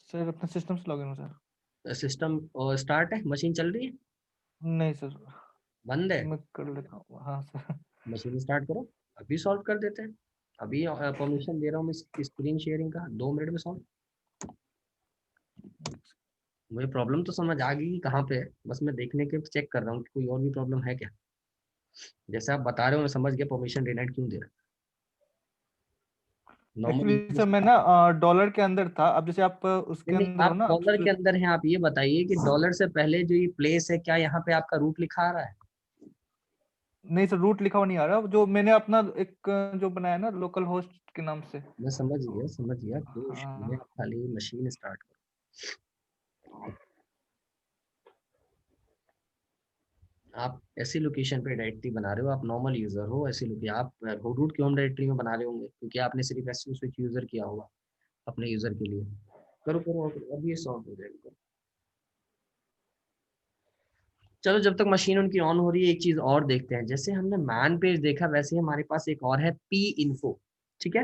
सर, अपने सिस्टम से लॉगिन हो सर। हो? सिस्टम स्टार्ट है, मशीन चल रही है, नहीं सर, बंद है? मैं कर लेता हूँ, हाँ सर। मशीन स्टार्ट करो, अभी सॉल्व कर देते हैं। अभी परमिशन दे रहा हूँ मैं स्क्रीन शेयरिंग का, 2 मिनट में सॉल्व। मुझे प्रॉब्लम तो समझ आ गई कि कहाँ पे है, बस मैं देखने के चेक कर रहा हूँ कि कोई और भी प्रॉब्लम है क्या। जैसे आप बता रहे हो मैं समझ गया परमिशन डिनाइड क्यों दे रहा है। एक्चुअली नॉर्मल सर मैं ना डॉलर के अंदर था, अब जैसे आप उसके नहीं, अंदर हो आप ना डॉलर के अंदर हैं, आप ये बताइए कि डॉलर से पहले जो ये प्लेस है, क्या यहाँ पे आपका रूट लिखा आ रहा है? नहीं सर, रूट लिखा हुआ नहीं आ रहा, जो मैंने अपना एक जो बनाया ना लोकल होस्ट के नाम से। मैं समझ गया कोई इशू नहीं है, हाँ आप खाली मशीन स्टार्ट करो। आप ऐसी लोकेशन पे डायरेक्टरी बना रहे हो, आप नॉर्मल यूजर हो, ऐसी लोकेशन आप रूट की होम डायरेक्टरी में बना रहे होंगे क्योंकि आपने सिर्फ ऐसे स्विच यूजर किया होगा अपने यूजर के लिए। करो करो अब ये सॉल्व हो जाएगा। चलो जब तक मशीन उनकी ऑन हो रही है, एक चीज और देखते हैं। जैसे हमने मैन पेज देखा वैसे ही हमारे पास एक और है पी इन्फो, ठीक है।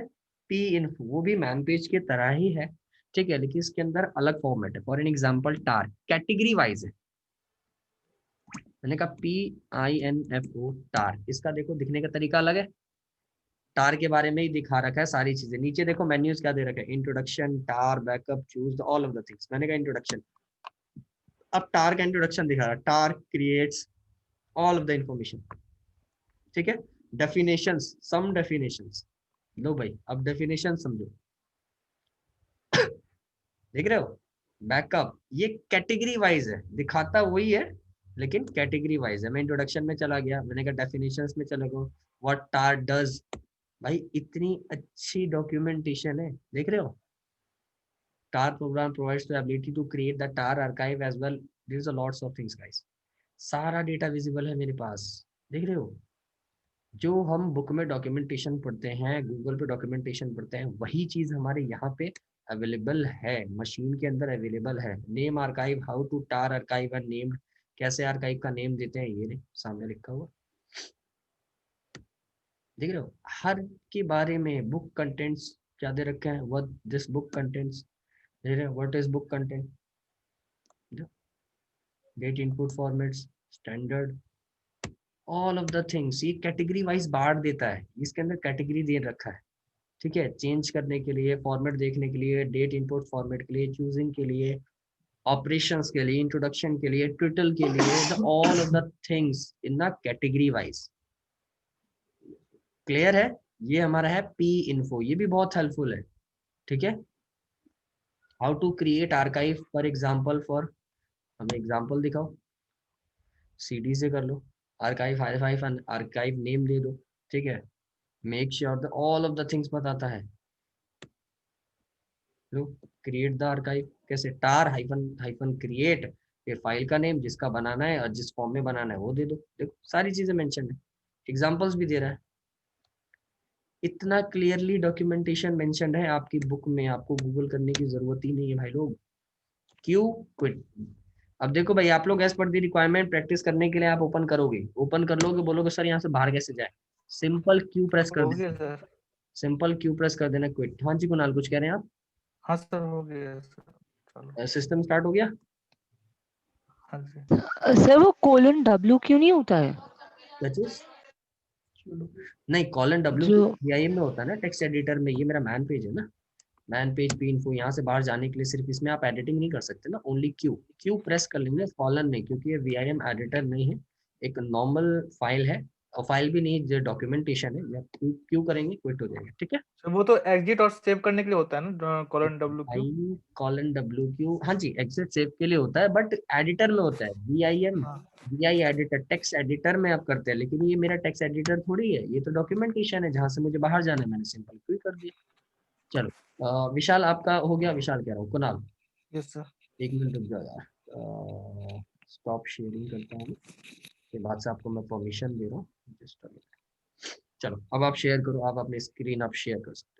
पी इन्फो वो भी मैन पेज की तरह ही है, ठीक है, लेकिन इसके अंदर अलग फॉर्मेट है। For an example tar category wise है, मैंने कहा PINFO टार, इसका देखो दिखने का तरीका अलग है। टार के बारे में ही दिखा रखा है सारी चीजें, नीचे देखो मेन्यूज क्या दे रखा है, introduction, tar, backup, choose all of the things. मैंने कहा इंट्रोडक्शन, अब टार का इंट्रोडक्शन दिखा रहा है, tar creates all of the information, ठीक है। डेफिनेशंस, सम डेफिनेशंस, लो भाई अब डेफिनेशन समझो, देख रहे हो। बैकअप ये कैटेगरी वाइज है, दिखाता वही है लेकिन कैटेगरी वाइज है। मैं इंट्रोडक्शन में चला गया, मैंने कहा डेफिनेशंस में चला गया, व्हाट टार डज। भाई इतनी अच्छी डॉक्यूमेंटेशन है, देख रहे हो। Tar program provides the ability to create the tar archive as well, there is a lots of things guys. सारा डेटा विजिबल है मेरे पास, देख रहे हो। जो हम बुक में डॉक्यूमेंटेशन पढ़ते हैं, गूगल पे डॉक्यूमेंटेशन पढ़ते हैं, वही चीज हमारे यहाँ पे अवेलेबल है, मशीन के अंदर अवेलेबल है। Name archive, how to tar archive and named, कैसे आर्काइव का नेम देते हैं, ये सामने लिखा हुआ, देख रहे हो। हर के बारे में बुक कंटेंट्स क्या दे रखे हैं, व्हाट दिस बुक कंटेंट्स, देख रहे हो, what is book content, date, input formats, standard, all of the things. ये कैटेगरी वाइज बांट देता है, इसके अंदर कैटेगरी दे रखा है, ठीक है। चेंज करने के लिए, फॉर्मेट देखने के लिए, डेट इनपुट फॉर्मेट के लिए, चूजिंग के लिए, ऑपरेशंस के लिए, इंट्रोडक्शन के लिए, ट्विटल के लिए, all of the things in the category wise. Clear है। ये हमारा है पी इन्फो, ये भी बहुत हेल्पफुल है, ठीक है। How to create archive for example, for हमें एग्जाम्पल दिखाओ, CD से कर लो। आर्काइव हाइफन आर्काइव नेम दे दो, ठीक है। Make sure the all of the things बताता है। लो क्रिएट द आर्काइव, कैसे, टार हाइफन हाइफन क्रिएट, फिर फाइल का नेम जिसका बनाना है और जिस फॉर्म में बनाना है वो दे दो। देखो सारी चीजें मेंशन है, एग्जांपल्स भी दे रहा है। इतना क्लियरली डॉक्यूमेंटेशन मेंशन है आपकी बुक में, आपको गूगल करने की जरूरत ही नहीं है भाई लोग। Q quit. अब देखो भाई, आप लोग as per the requirement practice करने के लिए आप ओपन करोगे, ओपन कर लोगे, बोलोगे सर यहाँ से बाहर कैसे जाए, सिंपल क्यू प्रेस कर हो देना, गया सर। सिंपल क्यू प्रेस कर देना, क्विट। हाँ जी कुणाल, कुछ कह रहे हैं आप? हाँ सर, हो गया सर। चलो। सिस्टम स्टार्ट हो गया? हाँ जी। सर वो :W क्यों नहीं होता है? क्या चीज? नहीं, कॉलन डब्ल्यू जो VIM में होता है ना, टेक्स्ट एडिटर में। ये मेरा मैन पेज है ना, मैन पेज पी इन्फो। यहाँ से बाहर जाने के लिए सिर्फ इसमें आप एडिटिंग नहीं कर सकते ना, ओनली क्यू, क्यू प्रेस कर लेंगे, कॉलन नहीं, क्योंकि ये VIM एडिटर नहीं है, एक नॉर्मल फाइल है, और फाइल भी नहीं, जो डॉक्यूमेंटेशन है। या क्यू करेंगे, क्विट हो जाएगा, ठीक है। सर वो तो एग्जिट और सेव करने के लिए होता है ना, :W क्यू। भाई कॉलन WQ, हाँ जी, एग्जिट सेव के लिए होता है, बट एडिटर में होता है VIM, हाँ। VI एडिटर, टेक्स्ट एडिटर में आप करते हैं। लेकिन ये मेरा टेक्स्ट एडिटर थोड़ी है, ये तो डॉक्यूमेंटेशन है, जहां से मुझे बाहर जाना है, मैंने सिंपल क्यू कर दिया। चलो विशाल आपका हो गया, विशाल कह रहा हूँ, कुणाल यस सर। 1 मिनट रुक जाओ यार, स्टॉप शेयरिंग करता हूँ, के बाद से आपको मैं परमिशन दे रहा हूँ, जस्ट चलो अब आप शेयर करो, आप अपनी स्क्रीन आप शेयर कर सकते हो।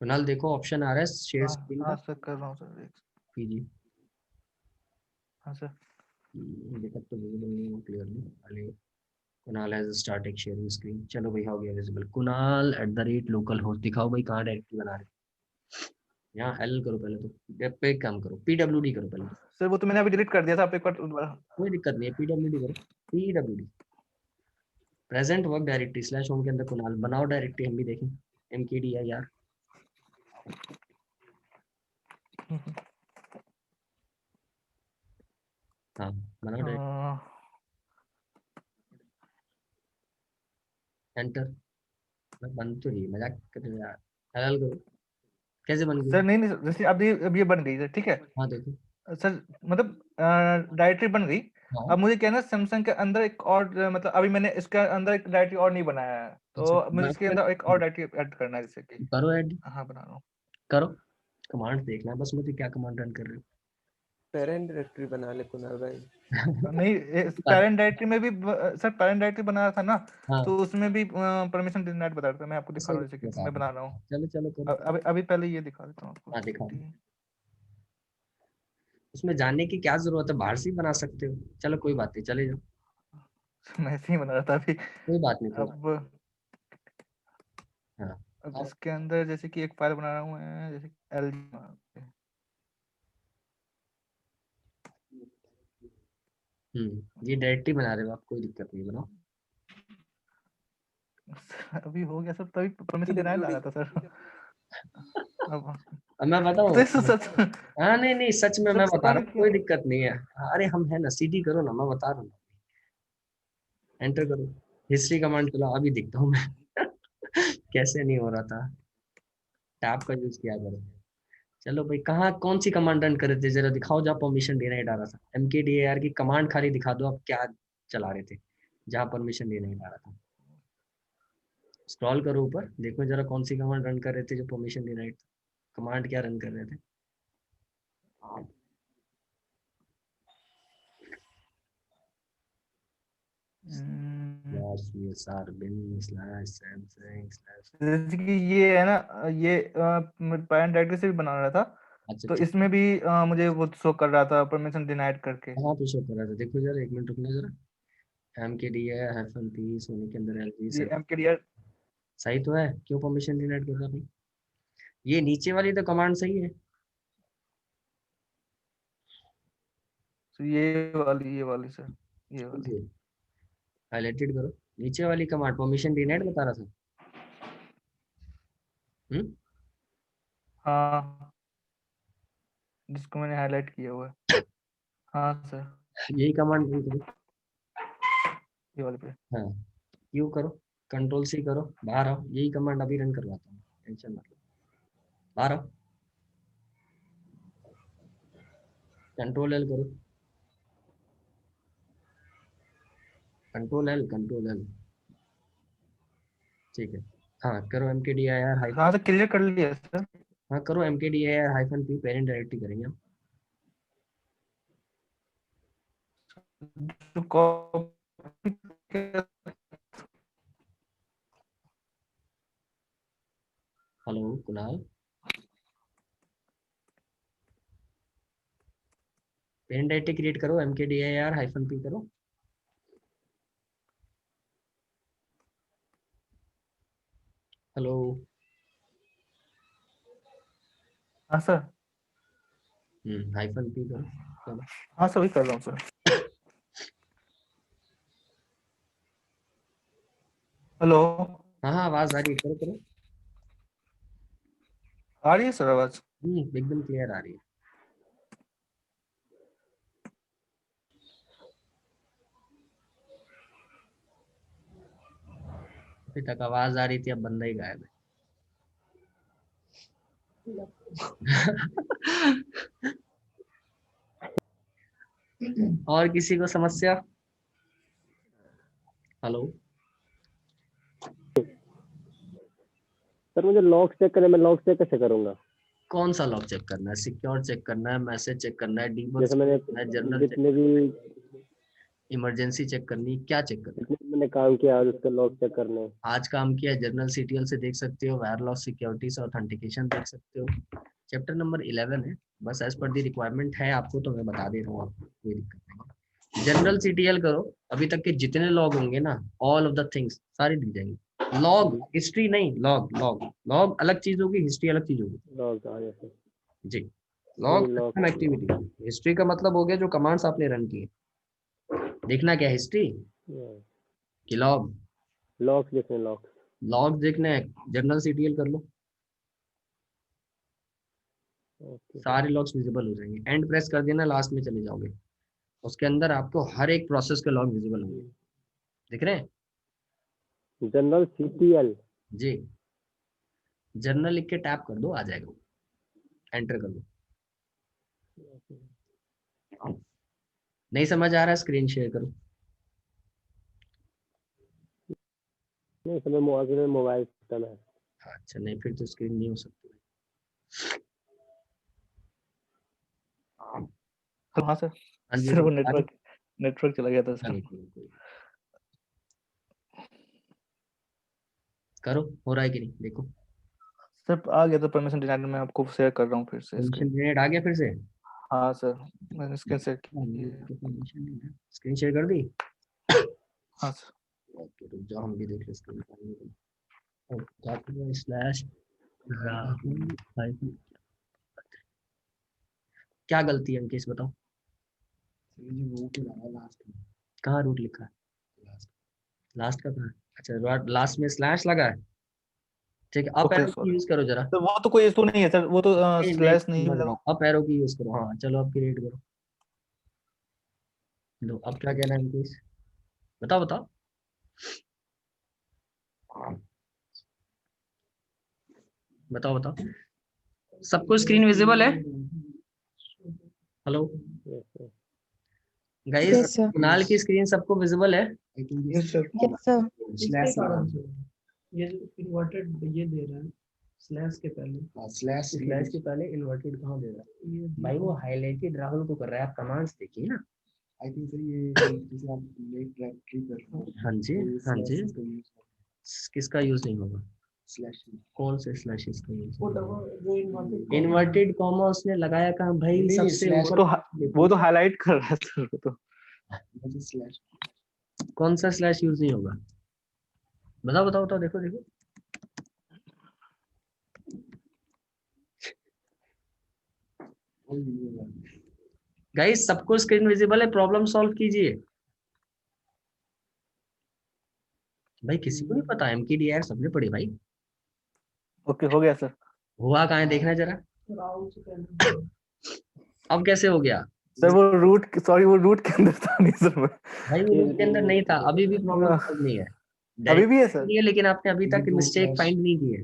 कुणाल देखो ऑप्शन आ रहा है शेयर हाँ स्क्रीन हाँ का, सर, कर रहा हूँ सर। कीजिए। हाँ सर। दिक्कत तो विजिबल नहीं हो क्लियरली, अरे Kunal has started sharing screen. चलो भाई हो गया विजिबल। कुणाल @localhost दिखाओ भाई, कहाँ डायरेक्टरी बना रहे हो। यहाँ L करो पहले, तो पे काम करो, PWD करो पहले तो। सर वो तो मैंने अभी डिलीट कर दिया था, आप एक बार दोबारा। कोई दिक्कत नहीं है, PWD करो, PWD present work directory slash home के अंदर कुणाल बनाओ डायरेक्टरी, हम भी देखें। MKD है यार, हाँ बनाओ डायरेक्टरी, एंटर। बन तो रही है, मजाक कर रहे हो यार, LL करो, कैसे बन गई? सर नहीं नहीं, जैसे अब ये बन गई सर, ठीक है। हाँ देखो, सर मतलब डायरेक्टरी बन गई। हाँ अब मुझे क्या है ना, सैमसंग के अंदर एक और मतलब अभी मैंने इसके अंदर एक डायरेक्टरी और नहीं बनाया है, अच्छा, तो मुझे इसके अंदर एक और डायरेक्टरी ऐड करना है, जैसे कि। करो ऐड, हाँ, बना रहा हूँ। करो, कमांड देखना है बस मुझे, क्या कमांड रन कर रहे हो। पेरेंट डायरेक्टरी बना ले कुणाल भाई। नहीं, पेरेंट डायरेक्टरी में भी सर पेरेंट डायरेक्टरी बना रहा था ना, हाँ तो उसमें भी परमिशन डिनाइड बता रहा था। मैं आपको दिखा सही रहा हूँ, जैसे कि बता मैं दो, बना रहा हूँ। चलो चलो करो। अभी अभी पहले ये दिखा देता हूँ आपको। हाँ दिखाओ, उसमें जानने की क्या जरूरत है, बाहर से ही बना सकते हो। चलो कोई बात नहीं, चले जाओ, मैं ऐसे ही बना रहा था अभी। कोई बात नहीं, कोई बात अब नहीं। हाँ अब अब इसके अंदर जैसे कि एक फाइल बना रहा हूँ मैं, जैसे एल। ये डायरेक्टरी बना रहे हो आप, कोई दिक्कत नहीं, बनाओ। अभी हो गया सर, तभी परमिशन डिनाइड आ PWD रहा था सर। अब अब मैं तो बताऊँ, सच हाँ नहीं नहीं, सच में सर मैं बता पता रहा नहीं हूँ, क्यों। कोई दिक्कत नहीं है। अरे हम है ना, CD करो ना, मैं बता रहा हूँ, एंटर करो, हिस्ट्री कमांड चलाओ, अभी दिखता हूँ मैं कैसे नहीं हो रहा था, टैब का यूज किया करो। चलो भाई, कहाँ कौन सी कमांड रन कर रहे थे, जरा दिखाओ जहाँ परमिशन देना ही डाला था। MKDAR की कमांड खाली दिखा दो, आप क्या चला रहे थे जहाँ परमिशन देना ही डाला था। स्क्रॉल करो ऊपर, देखो जरा कौन सी कमांड रन कर रहे थे जो परमिशन देना ही था, कमांड क्या रन कर रहे थे। हम्म, जैसे कि ये है ना, ये पैरेंट डायरेक्टरी से भी बना रहा था, अच्छा तो अच्छा, इसमें भी मुझे वो शो कर रहा था परमिशन डिनाइड करके। हाँ तो शो कर रहा था, देखो जरा 1 मिनट रुकना जरा। MKDAR सोने के अंदर LG ये सर, MKDR। सही तो है, क्यों परमिशन डिनाइड कर रहा भाई? ये नीचे वाली तो कमांड सही है, तो ये वाली सर, ये वाली। हाईलाइटेड करो, नीचे वाली कमांड परमिशन डिनाइड बता रहा था। हम्म, हाँ, जिसको मैंने हाईलाइट किया हुआ है। हाँ सर, यही कमांड रन करो। ये वाले पे। हाँ क्यू करो, कंट्रोल C करो, बाहर आओ, यही कमांड अभी रन करवाता हूँ, टेंशन मत लो, बाहर आओ। कंट्रोल एल करो, कंट्रोल एल। ठीक है, हाँ करो mkdir हाइफन, हाँ सर क्लियर कर लिया सर। हाँ करो mkdir hyphen p parent directory करेंगे हम। तो copy hello Kunal, parent directory create करो, mkdir हाइफन p करो। हेलो, हाँ सर, हाइफन p करो, चलो। हाँ सर वही कर रहा हूँ सर। हेलो, हाँ हाँ आवाज आ रही है, करो करो। आ रही है सर आवाज? एकदम क्लियर आ रही है। अभी तक आवाज आ रही थी, अब बंदा ही गायब है। और किसी को समस्या? हेलो, सर मुझे लॉक चेक करने, मैं लॉक चेक कैसे करूंगा? कौन सा लॉक चेक करना है? सिक्योर चेक करना है, मैसेज चेक करना है, डीबग जैसे चेक मैंने करना है, जर्नल चेक जितने करना भी है, इमरजेंसी चेक करनी है, क्या चेक करना है? जितने भी मैंने काम किया आज उसका लॉक चेक करने हैं। आज काम किया जर्नल सीटीएल से देख सकते हो, वायरलॉस सिक्योरिटी से ऑथेंटिकेशन देख सकते हो। चैप्टर नंबर 11 है, बस एज पर दी रिक्वायरमेंट है आपको तो मैं बता दे रहा हूँ आपको, कोई दिक्कत नहीं। जनरल सीटीएल करो, अभी तक के जितने लॉग होंगे ना, ऑल ऑफ द थिंग्स सारी दिख जाएंगी। लॉग हिस्ट्री नहीं, लॉग लॉग लॉग अलग चीज होगी, हिस्ट्री अलग चीज होगी। लॉक आ गया सर। जी, लॉग लॉक एक्टिविटी, हिस्ट्री का मतलब हो गया जो कमांड्स आपने रन किए। देखना क्या हिस्ट्री कि लॉग? लॉक देखने लॉक। लॉग देखना है, जनरल सीटीएल कर लो, ओके। सारे लॉग्स विजिबल हो जाएंगे। एंड प्रेस कर देना, लास्ट में चले जाओगे, उसके अंदर आपको हर एक प्रोसेस के लॉग विजिबल होंगे। दिख रहे हैं? General CTL. जी, जर्नल लिख के टैप कर दो, आ जाएगा, एंटर कर दो। नहीं समझ आ रहा है, स्क्रीन शेयर करो। नहीं सर, मैं मोबाइल सिस्टम है। अच्छा नहीं, फिर तो स्क्रीन नहीं हो सकती। हाँ सर, हाँ जी, सर वो आ रही? नेटवर्क चला गया था सर। चलो, कोई करो, हो रहा है कि नहीं देखो। सर आ गया था परमिशन डिनाइड, मैं आपको शेयर कर रहा हूँ फिर से स्क्रीन। परमिशन ग्रेनेड आ गया फिर से? हाँ सर, मैंने स्क्रीन शेयर की। स्क्रीन शेयर कर दी? हाँ सर। ओके, रुक जाओ हम भी देख लें स्क्रीन। स्लैश राहुल हाइफन, क्या गलती है अंकेश बताओ? कहाँ रूट लिखा है? लास्ट का कहाँ है? अच्छा, लास्ट में स्लैश लगा है। ठीक है, अप ओके एरो की सॉरी यूज करो जरा। सर, वो तो कोई इशू नहीं है सर, वो तो नहीं नहीं, स्लैश नहीं समझ रहा लगा। हूँ, अप एरो की यूज करो। हाँ चलो, अब क्रिएट करो। लो, अब क्या कहना है अंकेश? बताओ बताओ। बताओ बताओ, सबको स्क्रीन विजिबल है? Hello guys, Yes, sir. Kunal की स्क्रीन सबको विजिबल है? Yes sir. Yes, sir. इसके कारण से ये जो इन्वर्टेड ये दे रहा है स्लैश के पहले। स्लैश के पहले इन्वर्टेड कहाँ दे रहा है? ये भाई वो हाईलाइटेड राहुल को कर रहा है, आप कमांड्स देखिए ना। आई थिंक सर ये जैसे आप लेट डायरेक्टरी कर रहे हो, हाँ जी, हाँ जी। स्लैश किसका यूज नहीं होगा? स्लैश कौन से स्लैशेस का यूज? वो जो इन्वर्टेड इन्वर्टेड कॉमा उसने लगाया कहाँ भाई? नहीं, सबसे slash ऊपर। वो तो हाईलाइट कर रहा है सर, वो तो। स्लैश कौन सा स्लैश यूज नहीं होगा? बताओ बताओ बताओ, देखो देखो। गाइस सबको स्क्रीन विजिबल है? प्रॉब्लम सॉल्व कीजिए भाई, किसी को नहीं पता? एमकेडीआर सबने पढ़ी भाई। ओके हो गया सर। हुआ कहाँ है देखना जरा, राहुल से पहले। अब कैसे हो गया? सर वो रूट, सॉरी वो रूट के अंदर था नहीं सर मैं। भाई वो रूट के अंदर नहीं था, अभी भी प्रॉब्लम सॉल्व नहीं है। अभी भी है सर? नहीं है, लेकिन आपने अभी तक मिस्टेक फाइंड नहीं की है।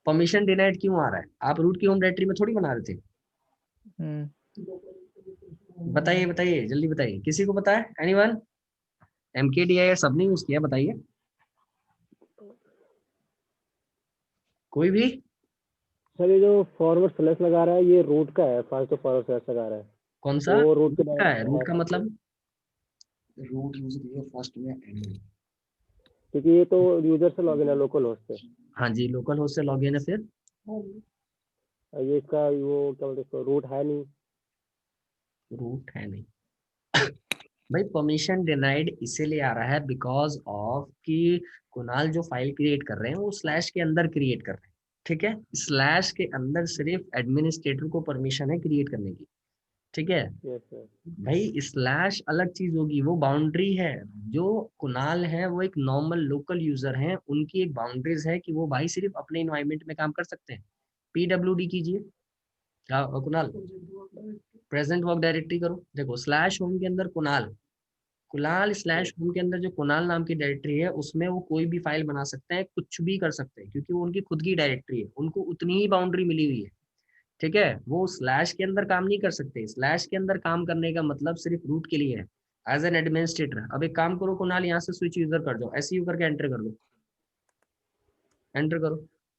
परमिशन डिनाइड क्यों आ रहा है? आप रूट की होम डायरेक्टरी में थोड़ी बना रहे थे। बताइए बताइए जल्दी बताइए, किसी को पता है? एनीवन? MKDIR सबने यूज किया, बताइए कोई भी। सर ये जो फॉरवर्ड स्लैश लगा रहा है ये रूट का है, फर्स्ट जो फॉरवर्ड स्लैश लगा रहा है कौन सा? वो रूट के रूट का है? रूट का मतलब? रूट यूज किया फर्स्ट में एडमिन। क्योंकि ये तो यूजर से लॉगिन है लोकल होस्ट से। हाँ जी, लोकल होस्ट से लॉगिन है, फिर ये इसका वो क्या बोलते हैं इसको, रूट है नहीं। रूट है नहीं भाई। परमिशन डिनाइड इसीलिए आ रहा है बिकॉज ऑफ कि कुणाल जो फाइल क्रिएट कर रहे हैं वो स्लैश के अंदर क्रिएट कर रहे हैं, ठीक है? स्लैश के अंदर सिर्फ एडमिनिस्ट्रेटर को परमिशन है क्रिएट करने की, ठीक है? Yes sir. भाई स्लैश अलग चीज होगी, वो बाउंड्री है। जो कुणाल है वो एक नॉर्मल लोकल यूजर हैं, उनकी एक बाउंड्रीज है कि वो भाई सिर्फ अपने इन्वायरमेंट में काम कर सकते हैं। PWD कीजिए क्या कुणाल, प्रेजेंट वर्क डायरेक्टरी करो, देखो स्लैश होम के अंदर कुणाल, कुणाल स्लैश होम के अंदर जो कुणाल नाम की डायरेक्टरी है उसमें वो कोई भी फाइल बना सकते हैं, कुछ भी कर सकते हैं, क्योंकि वो उनकी खुद की डायरेक्टरी है, उनको उतनी ही बाउंड्री मिली हुई है, ठीक है? वो स्लैश के अंदर काम नहीं कर सकते। स्लैश के अंदर काम करने का मतलब सिर्फ रूट के लिए है, एज एन एडमिनिस्ट्रेटर। अब एक काम करो कुणाल, यहाँ से स्विच यूजर कर दो, ऐसे यू करके एंटर कर दो, एंटर करो,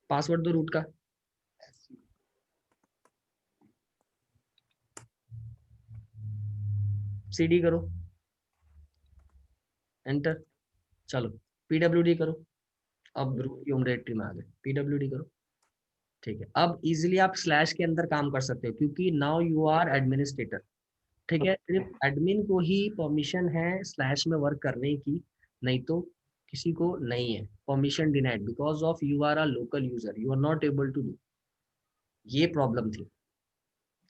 पासवर्ड दो रूट का, CD करो, एंटर, चलो PWD करो। अब रूट की होम डायरेक्टरी में आ गए, PWD करो, ठीक है? अब इजिली आप स्लैश के अंदर काम कर सकते हो क्योंकि नाउ यू आर एडमिनिस्ट्रेटर, ठीक है? सिर्फ एडमिन को ही परमिशन है स्लैश में वर्क करने की, नहीं तो किसी को नहीं है। Permission denied because of you are a local user, you are not able to do, ये प्रॉब्लम थी,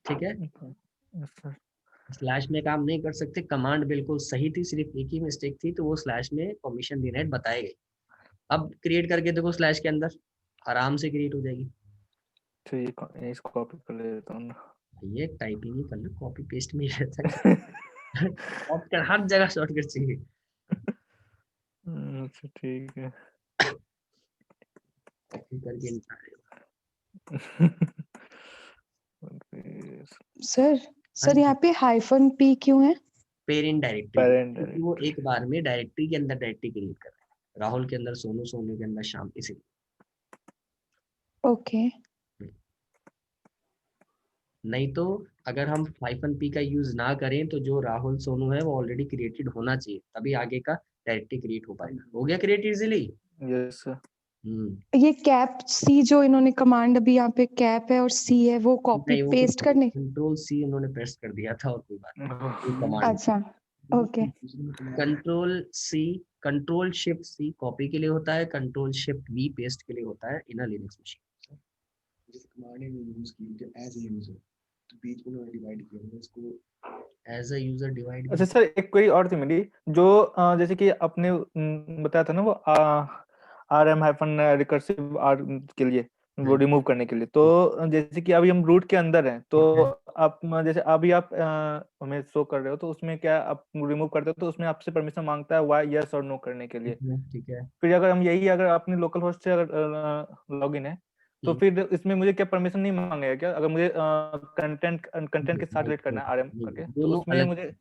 ठीक है? Yes sir. स्लैश में काम नहीं कर सकते, कमांड बिल्कुल सही थी, सिर्फ एक ही मिस्टेक थी, तो वो स्लैश में परमिशन डिनाइड बताई गई। अब क्रिएट करके देखो स्लैश के अंदर, आराम से क्रिएट हो जाएगी। तो ये इसको कॉपी कर लेता हूँ ना। ये टाइपिंग ही कर लो, कॉपी पेस्ट में ही रहता है शॉर्टकट, हर जगह शॉर्टकट चाहिए। अच्छा ठीक है। कॉपी करके निकाल। सर सर यहाँ पे -P क्यों है? पेरेंट डायरेक्टरी, पेरेंट क्योंकि वो एक बार में डायरेक्टरी के अंदर डायरेक्टरी क्रिएट कर रहे हैं। राहुल के अंदर सोनू, सोनू के अंदर श्याम, इसीलिए। ओके नहीं तो अगर हम -P का यूज ना करें तो जो राहुल सोनू है वो ऑलरेडी क्रिएटेड होना चाहिए, तभी आगे का डायरेक्टरी क्रिएट हो पाएगा। हो गया क्रिएट इजीली। Yes sir. ये कैप सी जो इन्होंने कमांड अभी यहाँ पे कैप है और सी है वो कॉपी नहीं, वो पेस्ट करने। Ctrl+C उन्होंने प्रेस कर दिया था और कोई बात नहीं, कमांड। अच्छा ओके Ctrl+C, Ctrl+Shift+C कॉपी के लिए होता है, Ctrl+Shift+V पेस्ट के लिए होता है इन अ लिनक्स मशीन। जैसे कमांड ने यूज की जब एज ए यूजर, तो बीच में उन्होंने डिवाइड किया, उन्होंने इसको एज अ यूजर डिवाइड। अच्छा सर, एक क्वेरी और थी मेरी, जो जैसे कि आपने बताया था ना वो RM-रिकर्सिव R के लिए, वो रिमूव करने के लिए, तो जैसे कि अभी हम रूट के अंदर हैं, तो आप जैसे अभी आप हमें शो कर रहे हो, तो उसमें क्या आप रिमूव करते हो तो उसमें आपसे परमिशन मांगता है वाई यस और नो करने के लिए। ठीक है। फिर अगर हम यही अगर अपने लोकल होस्ट से अगर लॉगिन है तो फिर इसमें मुझे क्या परमिशन नहीं मांगेगा क्या, अगर मुझे कंटेंट के साथ रिलेट करना है RM करके, तो उसमें मुझे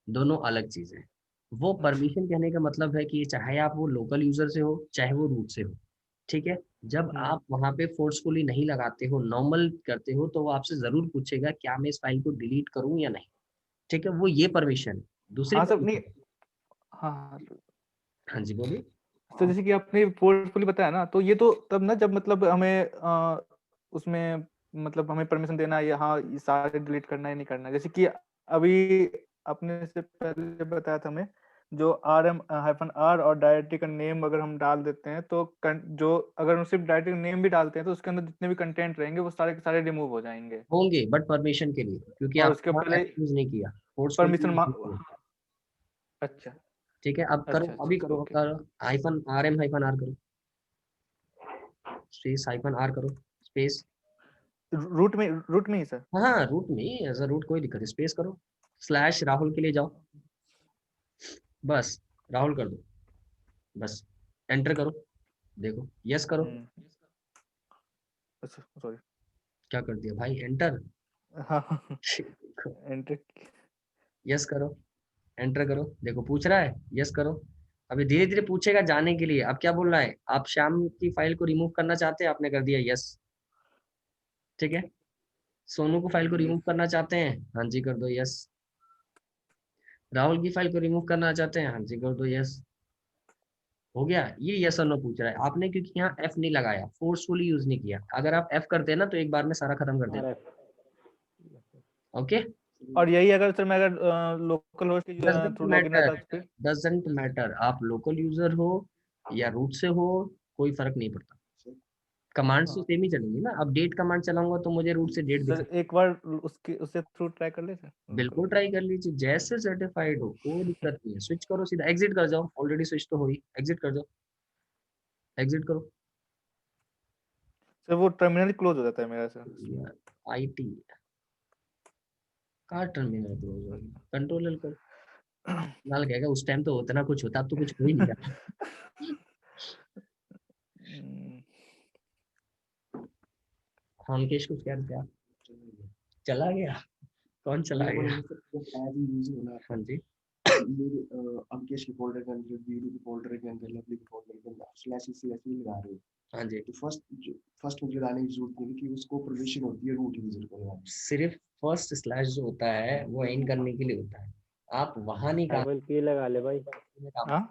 दोनों अलग चीजें। वो परमिशन कहने का मतलब है कि चाहे आप वो लोकल यूजर से हो चाहे वो रूट से हो, ठीक है? जब आप वहां पे फोर्सफुली नहीं लगाते हो, नॉर्मल करते हो, तो वो आपसे जरूर पूछेगा क्या मैं इस फाइल को डिलीट करूं या नहीं, ठीक है? वो ये परमिशन है। दूसरी हाँ सब नहीं, permission- हाँ हाँ जी बोलिए। तो जैसे कि आपने फोर्सफुली बताया ना, तो ये तो तब ना जब मतलब हमें उसमें मतलब हमें परमिशन देना है, हाँ ये सारे डिलीट करना है नहीं करना है। जैसे कि अभी आपने से पहले बताया था हमें, जो RM-R और डायरेक्टरी का नेम अगर हम डाल देते हैं तो जो अगर हम सिर्फ डायरेक्टरी का नेम भी डालते हैं तो उसके अंदर जितने भी कंटेंट रहेंगे वो सारे के सारे रिमूव हो जाएंगे। होंगे बट परमिशन के लिए, क्योंकि और आप उसके पहले यूज नहीं किया, परमिशन फोर्सफुली। अच्छा ठीक है, अब करो, अच्छा अभी अच्छा करो, ओके। RM-R करो, स्पेस -R करो, स्पेस। रूट में ही सर। हाँ रूट में, एज अ रूट कोई दिक्कत, स्पेस करो, स्लैश राहुल के लिए जाओ, बस राहुल कर दो, बस एंटर करो, देखो यस करो। अच्छा सॉरी। क्या कर दिया भाई, एंटर। हाँ एंटर। यस करो, एंटर करो, देखो पूछ रहा है, यस करो। अभी धीरे धीरे पूछेगा जाने के लिए। अब क्या बोल रहा है, आप श्याम की फाइल को रिमूव करना चाहते हैं, आपने कर दिया यस, ठीक है। सोनू को फाइल को रिमूव करना चाहते हैं, हाँ जी कर दो यस। राहुल की फाइल को रिमूव करना चाहते हैं, हाँ जी कर दो यस। हो गया, ये यस और नो पूछ रहा है आपने, क्योंकि यहाँ एफ नहीं लगाया, फोर्सफुली यूज नहीं किया। अगर आप एफ करते ना तो एक बार में सारा खत्म कर देते। ओके, और यही अगर सर मैं अगर लोकल होस्ट के डजंट थ्रू लॉगिन मैटर, रहता तो फिर डजंट मैटर आप लोकल यूजर हो या रूट से हो, कोई फर्क नहीं पड़ता। कमांड्स तो सेम ही चलेंगी ना। अब डेट कमांड चलाऊंगा तो मुझे रूट से डेट दिख सर एक बार उससे थ्रू ट्राई कर ले सर। बिल्कुल ट्राई कर लीजिए, जैसे सर्टिफाइड हो, कोई दिक्कत नहीं है। स्विच करो सीधा, एग्जिट कर जाओ, ऑलरेडी स्विच तो हो ही, एग्जिट कर जाओ, एग्जिट करो। सर वो टर्मिनल क्लोज हो जाता है मेरा सर। आईटी का टर्मिनल क्लोज हो गया, कंट्रोल एल करो। नाल कहेगा उस टाइम तो उतना कुछ होता, अब तो कुछ हो ही नहीं रहा। खानकेश कुछ कह रहे थे आप, चला गया, कौन चला गया? एज यूजर होना, हाँ जी, मेरे अंकेश के फोल्डर के अंदर, वीडियो के फोल्डर के अंदर, लवली के फोल्डर के अंदर स्लैश लगा रहे हो, हाँ जी। तो फर्स्ट मुझे डालने की जरूरत नहीं कि उसको परमिशन होती है रूट यूजर को। सिर्फ फर्स्ट स्लैश जो होता है वो एंड करने के लिए होता है, आप वहां नहीं काम हाइफन पी लगा ले भाई, हाँ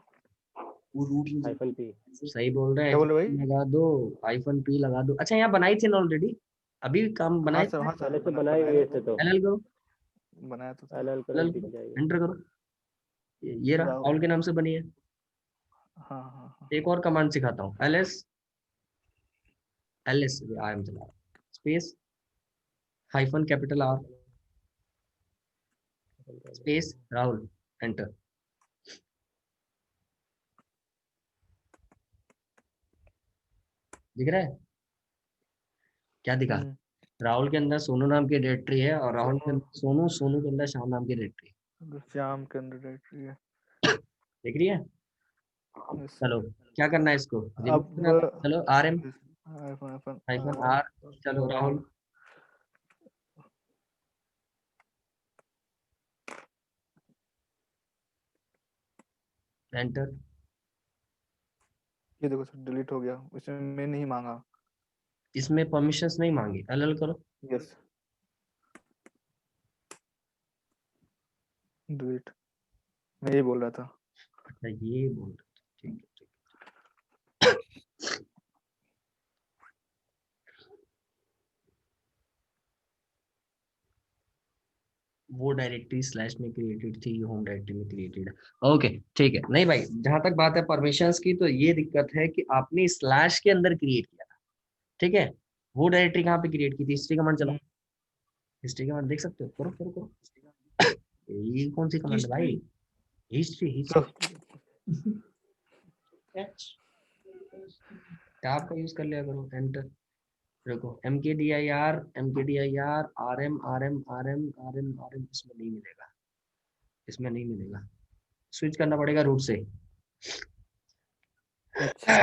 वो रूट हाइफन पी। सही बोल रहे क्या बोले हैं, भाई? लगा दो, आईफोन पी लगा दो। अच्छा यहाँ बनाई थी ना ऑलरेडी, अभी काम हाँ बनाए सर, हाँ पहले सर से बनाई हुई है इसे तो, एलएल करो, बनाया तो था। एल करो एलएल दिख करो, जाएगा। एंटर करो। ये रहा, राहुल। राहुल के नाम से बनी है। हाँ हाँ हाँ। एक और कमांड सिखाता हूँ, एलएस, एलएस आई एम चला space hyphen capital R space Rahul, enter. दिख रहा है क्या दिखा? राहुल के अंदर सोनू नाम की डायरेक्टरी है, और राहुल के अंदर सोनू, सोनू के अंदर श्याम नाम की डायरेक्टरी है। श्याम के अंदर डायरेक्टरी है। देख रही है? Yes, sir. चलो क्या करना है इसको, रिमूव अब करना है। चलो R M iPhone hyphen R, चलो राहुल, एंटर। ये देखो सर डिलीट हो गया, इसमें मैं नहीं मांगा। इसमें परमिशंस नहीं मांगी, एलएल करो, यस डिलीट, मैं ये बोल रहा था। अच्छा ये बोल रहे थे, ठीक है ठीक है। वो डायरेक्टरी स्लैश में क्रिएटेड थी, होम डायरेक्टरी में क्रिएटेड है। ओके ठीक है। नहीं भाई, जहां तक बात है परमिशंस की, तो ये दिक्कत है कि आपने स्लैश के अंदर क्रिएट किया था, ठीक है। वो डायरेक्टरी कहाँ पे क्रिएट की थी? हिस्ट्री कमांड चलाओ, हिस्ट्री कमांड देख सकते हो, करो करो करो। ये कौन सी कमांड है भाई? हिस्ट्री, हिस्ट्री टैब का यूज कर लिया करो, एंटर। देखो mkdir mkdir rm rm rm rm rm, इसमें नहीं मिलेगा, इसमें नहीं मिलेगा, स्विच करना पड़ेगा रूट से। अच्छा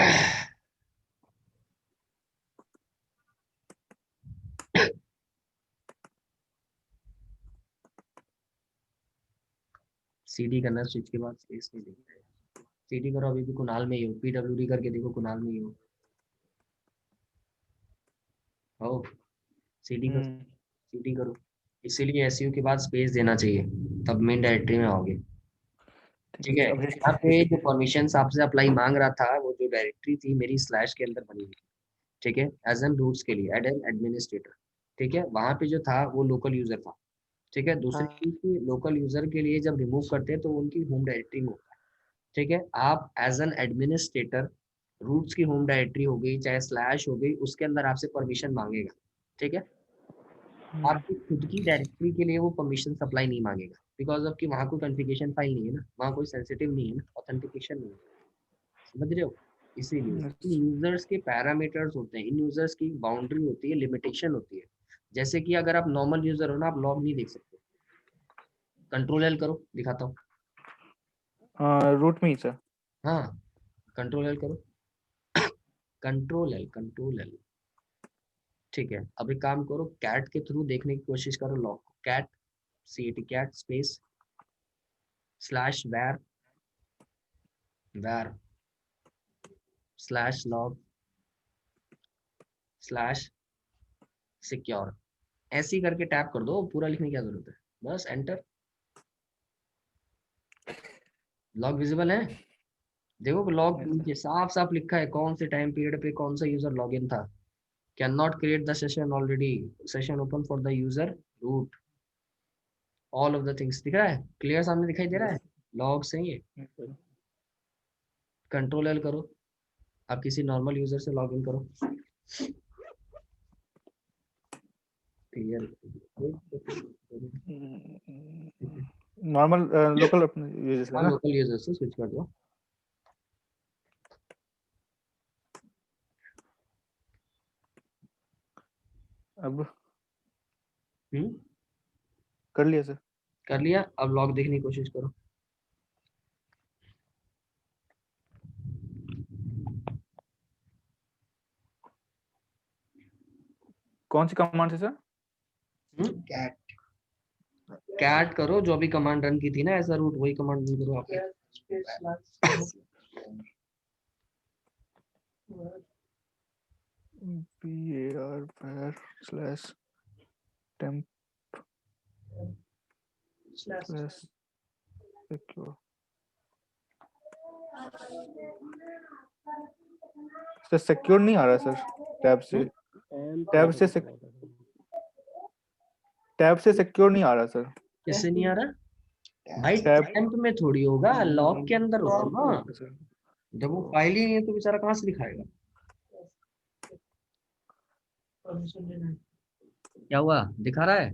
सीडी करना, स्विच के बाद स्पेस नहीं देंगे। सीडी करो, अभी भी कुणाल में ही हो, पीडब्ल्यूडी करके देखो कुणाल में ही हो सीडी करो, सीडी करो। इसीलिए एसयू के बाद स्पेस देना चाहिए, तब मेन डायरेक्टरी में आओगे, ठीक है। अब यहाँ पे जो परमिशन आपसे अप्लाई मांग रहा था, वो जो डायरेक्टरी थी मेरी स्लैश के अंदर बनी हुई, ठीक है, एज एन रूट्स के लिए एड एन एडमिनिस्ट्रेटर, ठीक है। वहां पे जो था वो लोकल यूजर था, ठीक है। दूसरी चीज की, लोकल यूजर के लिए जब रिमूव करते हैं तो उनकी होम डायरेक्टरी में होता है, ठीक है। आप एज एन एडमिनिस्ट्रेटर, रूट्स की होम डायरेक्टरी हो गई चाहे स्लैश हो गई, उसके अंदर आपसे परमिशन मांगेगा, ठीक है। आपकी खुद की डायरेक्टरी के लिए वो परमिशन सप्लाई नहीं मांगेगा, बिकॉज ऑफ कि वहाँ कोई कॉन्फ़िगरेशन फाइल नहीं है ना, वहाँ कोई सेंसिटिव नहीं है ना, ऑथेंटिकेशन नहीं है, समझ रहे हो? इसीलिए इन यूजर्स के पैरामीटर्स होते हैं, इन यूजर्स की बाउंड्री होती है, लिमिटेशन होती है। जैसे कि अगर आप नॉर्मल यूजर हो ना, आप लॉग नहीं देख सकते। कंट्रोल एल करो, दिखाता हूँ। रूट में ही सर। हाँ कंट्रोल एल करो, कंट्रोल एल, ठीक है। अब एक काम करो, कैट के थ्रू देखने की कोशिश करो लॉग को, cat CAT cat space slash var slash log slash secure, ऐसे ही करके टैप कर दो, पूरा लिखने की क्या जरूरत है, बस एंटर। लॉग विजिबल है, देखो लॉग नीचे साफ साफ लिखा है कौन से टाइम पीरियड पे कौन सा यूजर लॉगिन था। Can not create the session already, session open for the user root, all of the things दिख रहा है, क्लियर सामने दिखाई दे रहा है, लॉग से ये कंट्रोल एल करो, आप किसी नॉर्मल यूजर से लॉग इन करो, क्लियर नॉर्मल लोकल यूजर्स है ना, लोकल यूजर से स्विच कर दो। अब हम्म, कर लिया सर। कर लिया, अब लॉग देखने की कोशिश करो। कौन सी कमांड है सर? कैट करो, जो अभी कमांड रन की थी ना ऐसा रूट, वही कमांड रन करो आप। var var slash temp slash secure, sir secure नहीं आ रहा सर, टैब से टैब से सिक्योर नहीं आ रहा सर। कैसे नहीं आ रहा भाई, टैब टैब में थोड़ी होगा, लॉग के अंदर होगा ना, सर, जब वो फाइल ही नहीं है तो बेचारा कहाँ से दिखाएगा। क्या हुआ, दिखा रहा है,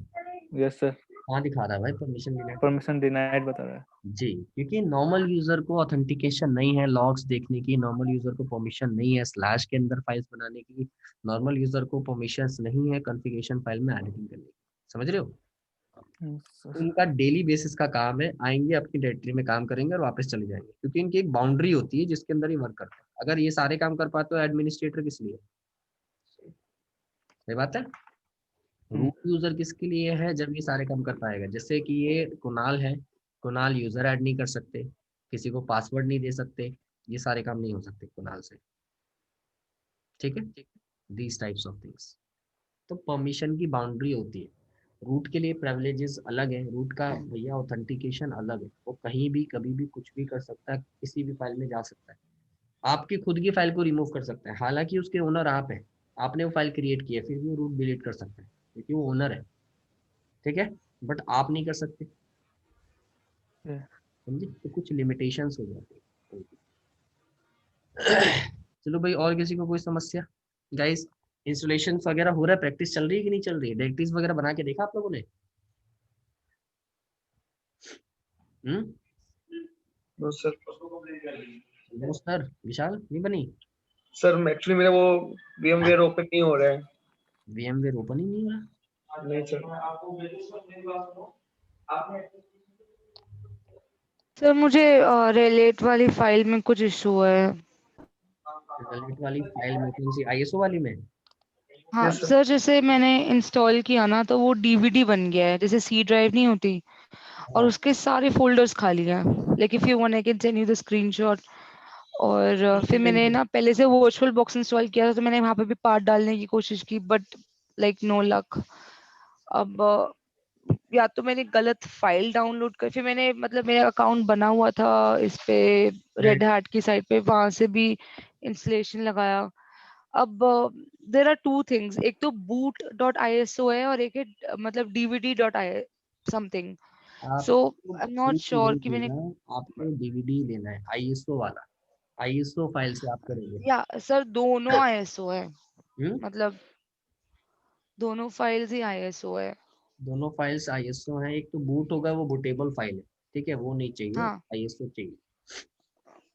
यस सर, कहाँ दिखा रहा है भाई, परमिशन डिनाइड। परमिशन डिनाइड बता रहा है। जी, क्योंकि नॉर्मल यूजर को ऑथेंटिकेशन नहीं है लॉग्स देखने की, नॉर्मल यूजर को परमिशन नहीं है स्लैश के अंदर फाइल्स बनाने की, नॉर्मल यूजर को परमिशंस नहीं है कॉन्फ़िगरेशन फाइल में एडिटिंग करने की, समझ रहे हो। सर उनका डेली बेसिस का काम है, आएंगे अपनी डायरेक्टरी में काम करेंगे और वापस चले जाएंगे, क्योंकि इनकी एक बाउंड्री होती है जिसके अंदर ही वर्क करते हैं। अगर ये सारे काम कर पाते तो एडमिनिस्ट्रेटर किस लिए, सही बात है। रूट यूजर किसके लिए है, जब ये सारे काम कर पाएगा, जैसे कि ये कुणाल है, कुणाल यूजर ऐड नहीं कर सकते, किसी को पासवर्ड नहीं दे सकते, ये सारे काम नहीं हो सकते कुणाल से, ठीक है, दीज टाइप्स ऑफ थिंग्स। तो परमिशन की बाउंड्री होती है, रूट के लिए प्रिविलेजेस अलग है, रूट का भैया ऑथेंटिकेशन अलग है, वो कहीं भी कभी भी कुछ भी कर सकता है, किसी भी फाइल में जा सकता है, आपकी खुद की फाइल को रिमूव कर सकता है, हालांकि उसके ओनर आप हैं, आपने वो फाइल क्रिएट की है, फिर भी वो रूट डिलीट कर सकता है क्योंकि वो ओनर है, ठीक है, बट आप नहीं कर सकते, समझे, तो कुछ लिमिटेशंस हो जाती है। चलो भाई, और किसी को कोई समस्या गाइस, इंस्टॉलेशन वगैरह हो रहा है, प्रैक्टिस चल रही है कि नहीं चल रही है, डायरेक्टरीज वगैरह बना के देखा आप लोगों ने? सर विशाल नहीं बनी सर एक्चुअली मेरा वो VMware ओपन नहीं हो रहा है। VMware ओपन ही नहीं हो रहा, नहीं सर। सर मुझे रिलेट वाली फाइल में कुछ इशू है। रिलेट वाली फाइल में कौन सी, ISO वाली में? हाँ सर, जैसे मैंने इंस्टॉल किया ना तो वो DVD बन गया है, जैसे C ड्राइव नहीं होती, और उसके सारे फोल्डर्स खाली हैं। लेकिन फिर one I can send you the screenshot. और फिर मैंने ना पहले से वर्चुअल बॉक्स इंस्टॉल किया था, तो मैंने वहाँ पे भी पार्ट डालने की कोशिश की, बट लाइक नो लक। अब या तो मैंने गलत फाइल डाउनलोड कर, फिर मैंने मतलब मेरा अकाउंट बना हुआ था इस पे रेड हैट की साइट पे, वहां से भी इंस्टॉलेशन लगाया। अब देर आर टू थिंग्स, एक तो boot.iso है और एक है मतलब dvd.i something. So I am not sure कि मैंने, आपको DVD लेना है ISO वाला, ISO फाइल से आप करेंगे। या सर दोनों ISO है, मतलब दोनों फाइल्स ही ISO है। दोनों फाइल्स ISO हैं, एक तो बूट होगा वो बूटेबल फाइल है, ठीक है, वो नहीं चाहिए, हाँ ISO चाहिए,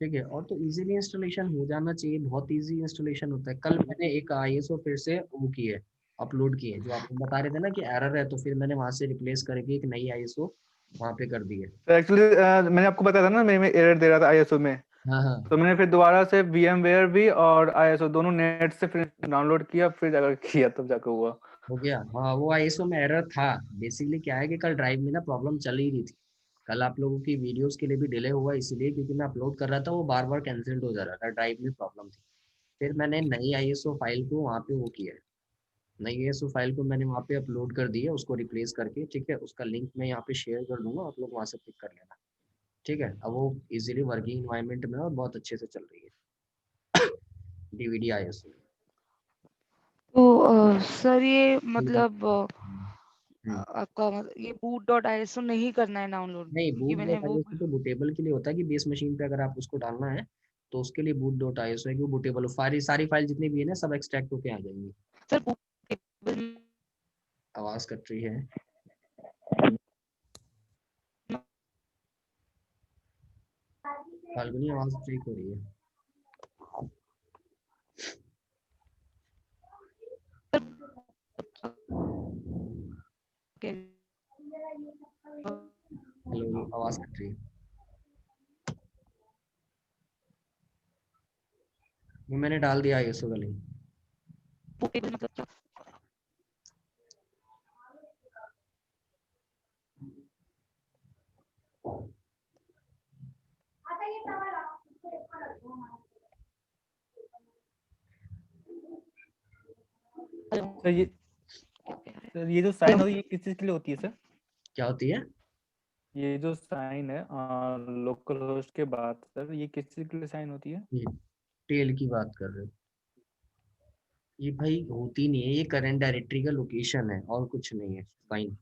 ठीक है, और तो इजीली इंस्टॉलेशन हो जाना चाहिए, बहुत इजी इंस्टॉलेशन होता है। कल मैंने एक ISO फिर से वो की है, अपलोड की है, जो आप बता रहे थे ना कि एरर है, तो फिर मैंने वहां से रिप्लेस करके एक नई ISO वहां पे कर दी है। तो एक्चुअली मैंने आपको बताया था ना, मैं एरर दे रहा था ISO में, हाँ हाँ, तो मैंने फिर दोबारा से VMware भी और ISO दोनों नेट से फिर डाउनलोड किया, फिर जाकर किया, तब जाकर हुआ। हो गया। हाँ, वो ISO में एरर था, बेसिकली क्या है कि कल ड्राइव में ना प्रॉब्लम चल ही रही थी, कल आप लोगों की वीडियोस के लिए भी डिले हुआ इसलिए क्योंकि मैं अपलोड कर रहा था, वो बार बार कैंसिल हो जा रहा था, ड्राइव में प्रॉब्लम थी। फिर मैंने नई ISO फाइल को वहाँ पे वो किया है, नई ISO फाइल को मैंने वहाँ पे अपलोड कर दी है, उसको रिप्लेस करके, ठीक है। उसका लिंक मैं यहाँ पे शेयर कर दूंगा, आप लोग वहाँ से पिक कर लेना, ठीक है। अब वो इजीली वर्किंग इन्वायरमेंट में और बहुत अच्छे से चल रही है DVD ISO। तो सर ये मतलब हम्म। आपका ये boot.iso नहीं करना है डाउनलोड, नहीं, क्योंकि बूट मैंने डॉट वो ISO तो बूटेबल के लिए होता है कि बेस मशीन पे अगर आप उसको डालना है तो उसके लिए boot.iso है कि वो बूटेबल हो, सारी फाइल जितनी भी है ना सब एक्सट्रैक्ट होके आ जाएंगी। सर bootable आवाज कट रही है, फाल्गुनी आवाज ब्रेक हो रही है। हेलो, आवाज कट रही है। वो मैंने डाल दिया ISO का लिंक। bootable मतलब क्या? सर ये जो साइन होती है ये किस चीज के लिए होती है सर? क्या होती है? ये जो साइन है लोकल होस्ट के बाद सर ये किस चीज के लिए साइन होती है? टेल की बात कर रहे हो? ये भाई होती नहीं है, ये करंट डायरेक्टरी का लोकेशन है और कुछ नहीं है, फाइन।